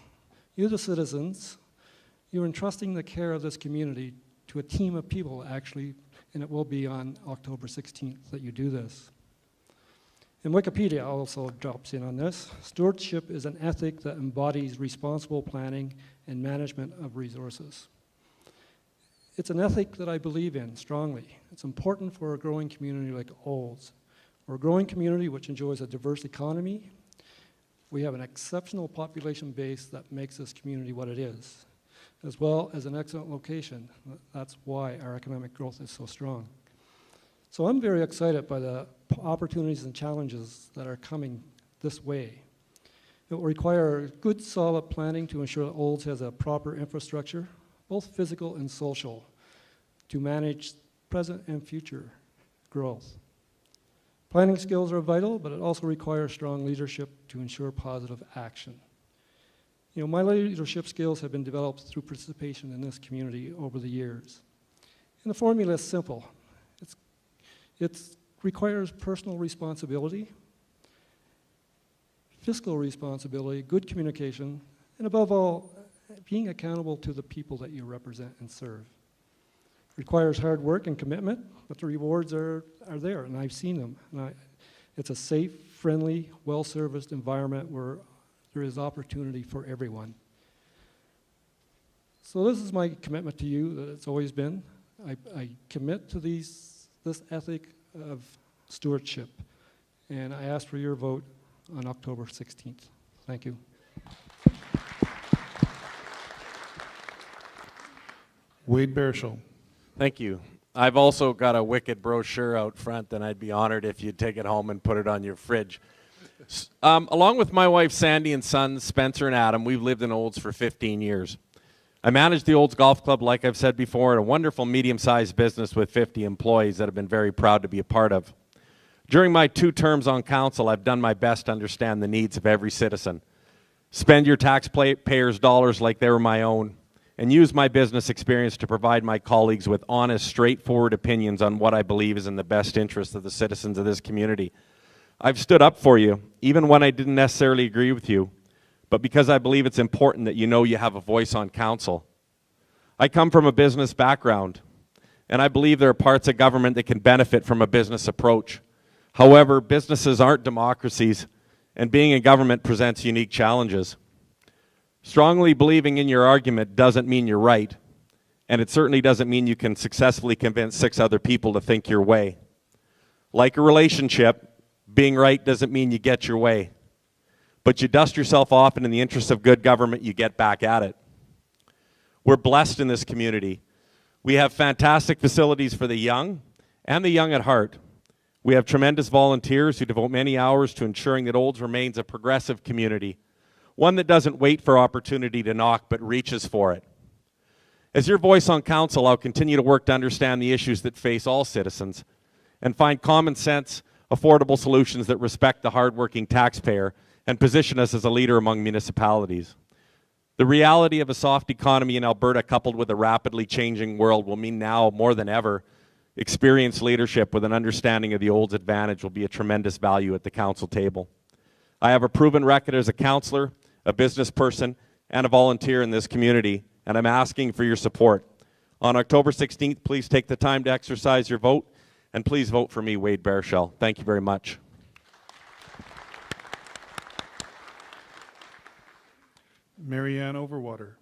You, the citizens, you're entrusting the care of this community to a team of people, actually, and it will be on October 16th that you do this. And Wikipedia also drops in on this. Stewardship is an ethic that embodies responsible planning and management of resources. It's an ethic that I believe in strongly. It's important for a growing community like Olds. We're a growing community which enjoys a diverse economy. We have an exceptional population base that makes this community what it is, as well as an excellent location. That's why our economic growth is so strong. So I'm very excited by the opportunities and challenges that are coming this way. It will require good, solid planning to ensure that Olds has a proper infrastructure, both physical and social, to manage present and future growth. Planning skills are vital, but it also requires strong leadership to ensure positive action. You know, my leadership skills have been developed through participation in this community over the years. And the formula is simple. It requires personal responsibility, fiscal responsibility, good communication, and above all, being accountable to the people that you represent and serve. It requires hard work and commitment, but the rewards are there, and I've seen them. And it's a safe, friendly, well-serviced environment where there is opportunity for everyone. So this is my commitment to you that it's always been. I commit to this ethic of stewardship, and I ask for your vote on October 16th. Thank you. Wade Baerschel. Thank you. I've also got a wicked brochure out front, and I'd be honored if you'd take it home and put it on your fridge. Along with my wife Sandy and sons Spencer and Adam, we've lived in Olds for 15 years. I manage the Olds Golf Club, like I've said before, a wonderful medium-sized business with 50 employees that I've been very proud to be a part of. During my 2 terms on council, I've done my best to understand the needs of every citizen, spend your taxpayers' dollars like they were my own, and use my business experience to provide my colleagues with honest, straightforward opinions on what I believe is in the best interest of the citizens of this community. I've stood up for you, even when I didn't necessarily agree with you, but because I believe it's important that you know you have a voice on council. I come from a business background, and I believe there are parts of government that can benefit from a business approach. However, businesses aren't democracies, and being in government presents unique challenges. Strongly believing in your argument doesn't mean you're right, and it certainly doesn't mean you can successfully convince 6 other people to think your way. Like a relationship, being right doesn't mean you get your way, but you dust yourself off, and in the interest of good government, you get back at it. We're blessed in this community. We have fantastic facilities for the young and the young at heart. We have tremendous volunteers who devote many hours to ensuring that Olds remains a progressive community, one that doesn't wait for opportunity to knock but reaches for it. As your voice on council, I'll continue to work to understand the issues that face all citizens and find common sense, affordable solutions that respect the hardworking taxpayer and position us as a leader among municipalities. The reality of a soft economy in Alberta coupled with a rapidly changing world will mean now more than ever, experienced leadership with an understanding of the Olds advantage will be a tremendous value at the council table. I have a proven record as a councillor, a business person, and a volunteer in this community, and I'm asking for your support. On October 16th, please take the time to exercise your vote, and please vote for me, Wade Baerschel. Thank you very much. Marianne Overwater.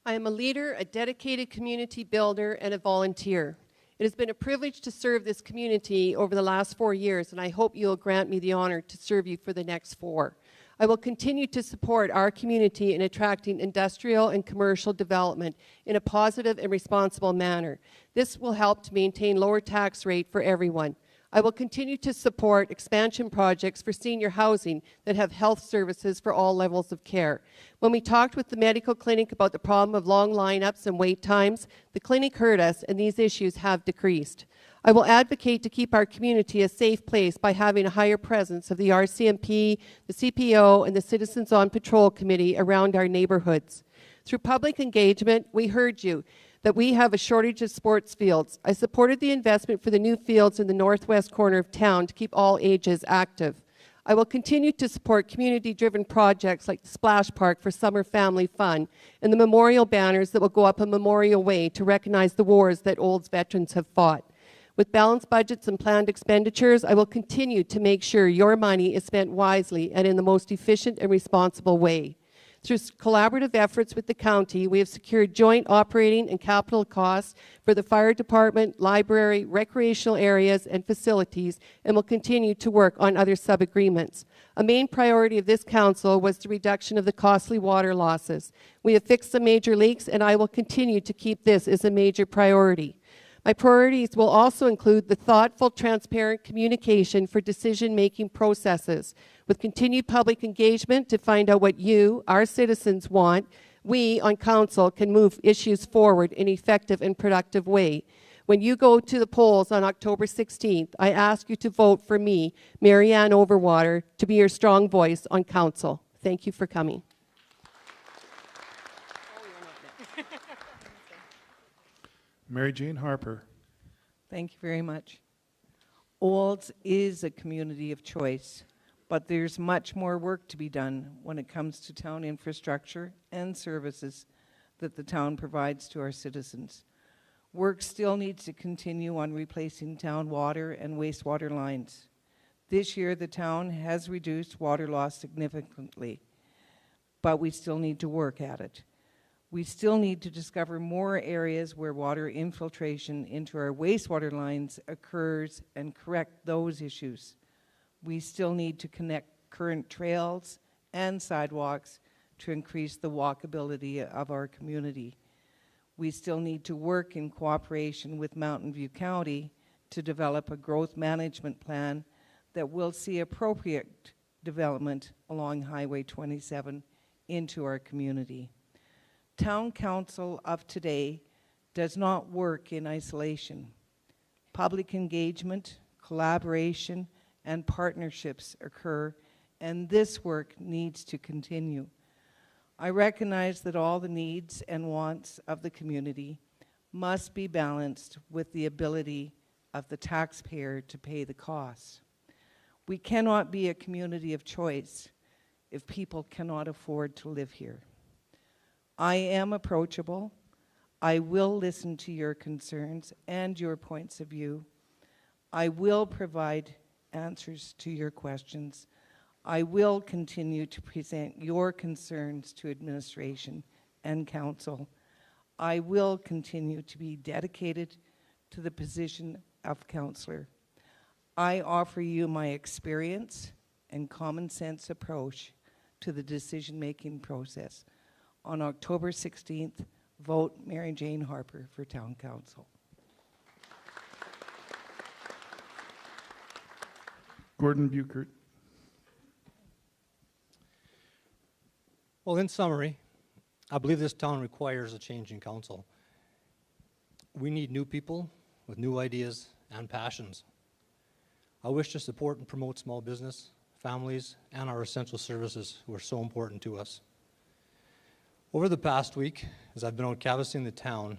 I am a leader, a dedicated community builder, and a volunteer. It has been a privilege to serve this community over the last 4 years, and I hope you'll grant me the honor to serve you for the next 4. I will continue to support our community in attracting industrial and commercial development in a positive and responsible manner. This will help to maintain lower tax rate for everyone. I will continue to support expansion projects for senior housing that have health services for all levels of care. When we talked with the medical clinic about the problem of long lineups and wait times, the clinic heard us and these issues have decreased. I will advocate to keep our community a safe place by having a higher presence of the RCMP, the CPO, and the Citizens on Patrol Committee around our neighborhoods. Through public engagement, we heard you that we have a shortage of sports fields. I supported the investment for the new fields in the northwest corner of town to keep all ages active. I will continue to support community-driven projects like the Splash Park for summer family fun and the memorial banners that will go up a Memorial Way to recognize the wars that Olds veterans have fought. With balanced budgets and planned expenditures, I will continue to make sure your money is spent wisely and in the most efficient and responsible way. Through collaborative efforts with the county, we have secured joint operating and capital costs for the fire department, library, recreational areas, and facilities, and will continue to work on other sub-agreements. A main priority of this council was the reduction of the costly water losses. We have fixed some major leaks, and I will continue to keep this as a major priority. My priorities will also include the thoughtful, transparent communication for decision-making processes. With continued public engagement to find out what you, our citizens, want, we on council can move issues forward in an effective and productive way. When you go to the polls on October 16th, I ask you to vote for me, Marianne Overwater, to be your strong voice on council. Thank you for coming. Mary Jane Harper. Thank you very much. Olds is a community of choice, but there's much more work to be done when it comes to town infrastructure and services that the town provides to our citizens. Work still needs to continue on replacing town water and wastewater lines. This year, the town has reduced water loss significantly, but we still need to work at it. We still need to discover more areas where water infiltration into our wastewater lines occurs and correct those issues. We still need to connect current trails and sidewalks to increase the walkability of our community. We still need to work in cooperation with Mountain View County to develop a growth management plan that will see appropriate development along Highway 27 into our community. Town council of today does not work in isolation. Public engagement, collaboration, and partnerships occur, and this work needs to continue. I recognize that all the needs and wants of the community must be balanced with the ability of the taxpayer to pay the costs. We cannot be a community of choice if people cannot afford to live here. I am approachable. I will listen to your concerns and your points of view. I will provide answers to your questions. I will continue to present your concerns to administration and council. I will continue to be dedicated to the position of councillor. I offer you my experience and common sense approach to the decision-making process. On October 16th, vote Mary Jane Harper for Town Council. Gordon Buchert. Well, in summary, I believe this town requires a change in council. We need new people with new ideas and passions. I wish to support and promote small business, families, and our essential services who are so important to us. Over the past week, as I've been out canvassing the town,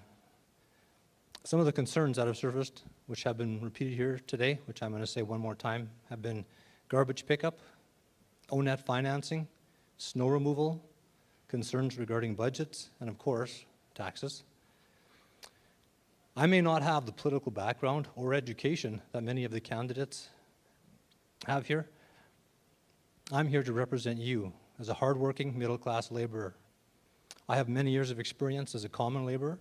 some of the concerns that have surfaced, which have been repeated here today, which I'm going to say one more time, have been garbage pickup, ONET financing, snow removal, concerns regarding budgets, and of course, taxes. I may not have the political background or education that many of the candidates have here. I'm here to represent you as a hardworking middle-class laborer. I have many years of experience as a common laborer,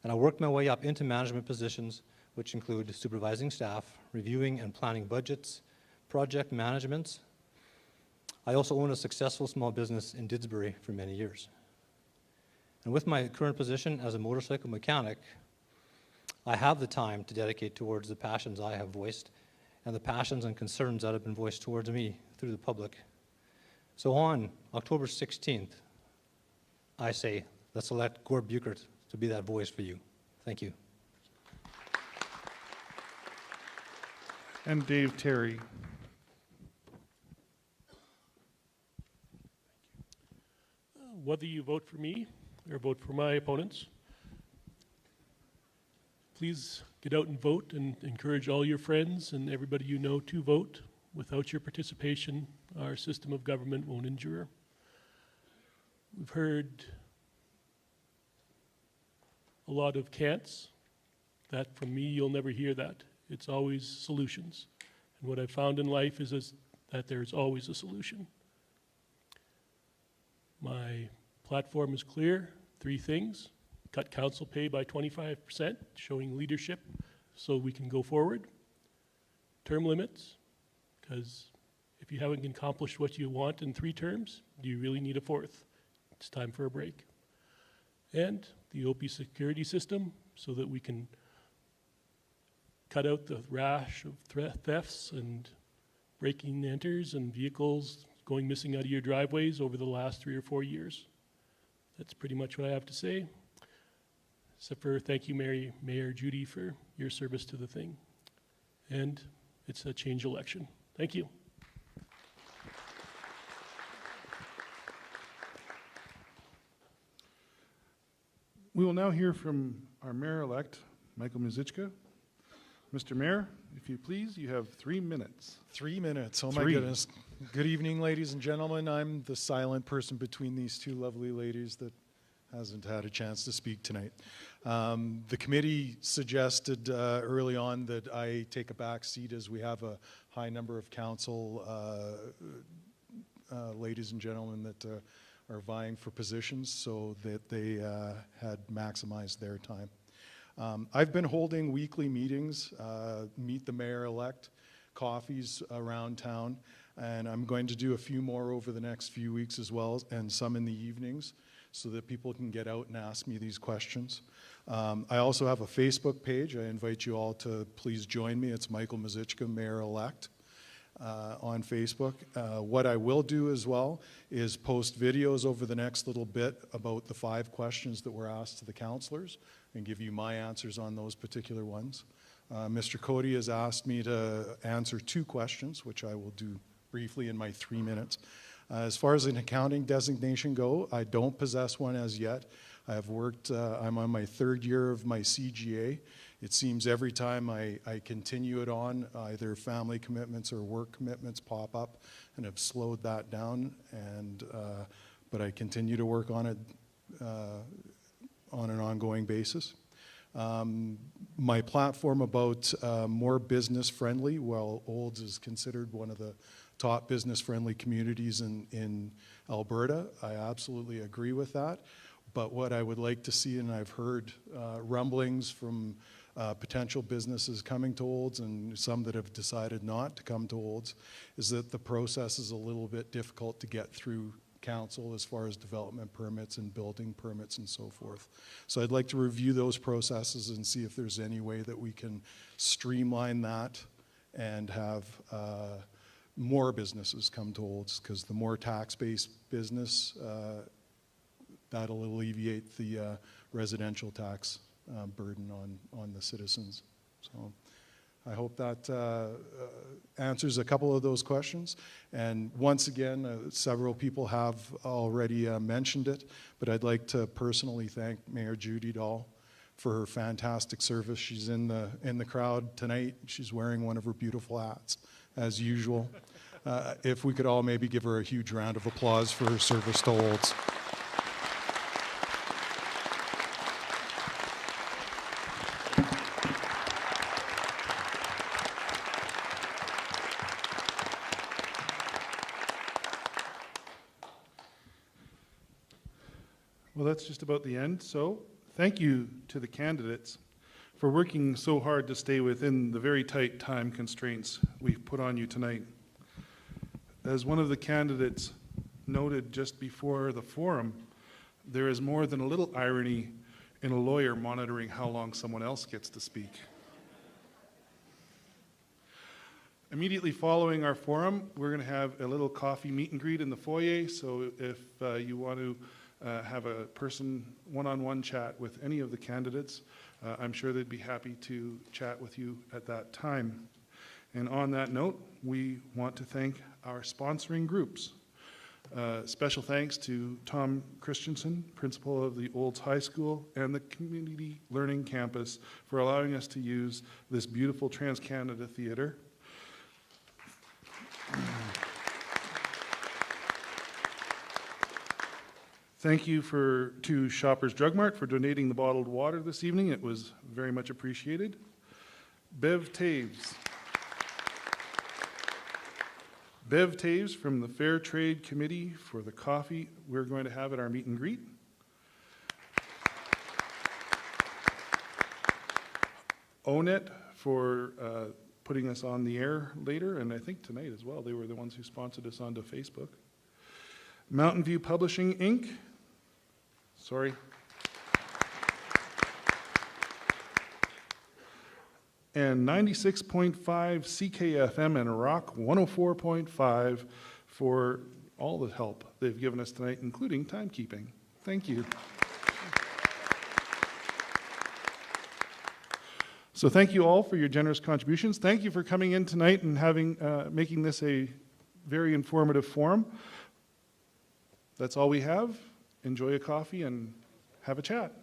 and I worked my way up into management positions, which include supervising staff, reviewing and planning budgets, project managements. I also own a successful small business in Didsbury for many years. And with my current position as a motorcycle mechanic, I have the time to dedicate towards the passions I have voiced and the passions and concerns that have been voiced towards me through the public. So on October 16th, I say, let's elect Gord Buchert to be that voice for you. Thank you. And Dave Terry. Whether you vote for me or vote for my opponents, please get out and vote and encourage all your friends and everybody you know to vote. Without your participation, our system of government won't endure. We've heard a lot of can'ts. That from me, you'll never hear that. It's always solutions. And what I've found in life is that there's always a solution. My platform is clear, 3 things. Cut council pay by 25%, showing leadership so we can go forward. Term limits, because if you haven't accomplished what you want in 3 terms, do you really need a 4th? It's time for a break. And the OP security system so that we can cut out the rash of thefts and breaking and enters and vehicles going missing out of your driveways over the last 3 or 4 years. That's pretty much what I have to say. Except for thank you, Mayor Judy, for your service to the thing. And it's a change election. Thank you. We will now hear from our mayor-elect, Michael Muzichka. Mr. Mayor, if you please, you have 3 minutes. 3 minutes. Oh my 3. goodness. Good evening, ladies and gentlemen. I'm the silent person between these two lovely ladies that hasn't had a chance to speak tonight. The committee suggested early on that I take a back seat as we have a high number of council ladies and gentlemen that are vying for positions, so that they had maximized their time. I've been holding weekly meetings, meet the mayor-elect, coffees around town, and I'm going to do a few more over the next few weeks as well, and some in the evenings, so that people can get out and ask me these questions. I also have a Facebook page. I invite you all to please join me. It's Michael Mazichka, Mayor-elect, on Facebook. What I will do as well is post videos over the next little bit about the 5 questions that were asked to the councillors and give you my answers on those particular ones. Mr. Cody has asked me to answer 2 questions, which I will do briefly in my 3 minutes. As far as an accounting designation go, I don't possess one as yet. I have worked, I'm on my 3rd year of my CGA. It seems every time I continue it on, either family commitments or work commitments pop up, and have slowed that down. And but I continue to work on it on an ongoing basis. My platform about more business friendly, well, Olds is considered one of the top business friendly communities in Alberta. I absolutely agree with that. But what I would like to see, and I've heard rumblings from potential businesses coming to Olds and some that have decided not to come to Olds, is that the process is a little bit difficult to get through council as far as development permits and building permits and so forth. So I'd like to review those processes and see if there's any way that we can streamline that and have more businesses come to Olds, because the more tax-based business, that'll alleviate the residential tax burden on the citizens. So I hope that answers a couple of those questions. And once again, several people have already mentioned it, but I'd like to personally thank Mayor Judy Dahl for her fantastic service. She's in the crowd tonight. She's wearing one of her beautiful hats, as usual. If we could all maybe give her a huge round of applause for her service to Olds. Well, that's just about the end. So thank you to the candidates for working so hard to stay within the very tight time constraints we've put on you tonight. As one of the candidates noted just before the forum, there is more than a little irony in a lawyer monitoring how long someone else gets to speak. Immediately following our forum, we're going to have a little coffee meet and greet in the foyer, so if you want to have a person one-on-one chat with any of the candidates, I'm sure they'd be happy to chat with you at that time. And on that note, we want to thank our sponsoring groups. Special thanks to Tom Christensen, principal of the Olds High School and the Community Learning Campus, for allowing us to use this beautiful Trans-Canada Theatre. Thank you to Shoppers Drug Mart for donating the bottled water this evening. It was very much appreciated. Bev Taves. Bev Taves from the Fair Trade Committee for the coffee we're going to have at our meet and greet. ONET for putting us on the air later, and I think tonight as well. They were the ones who sponsored us onto Facebook. Mountain View Publishing, Inc. Sorry. And 96.5 CKFM and Rock 104.5 for all the help they've given us tonight, including timekeeping. Thank you. So thank you all for your generous contributions. Thank you for coming in tonight and making this a very informative forum. That's all we have. Enjoy a coffee and have a chat.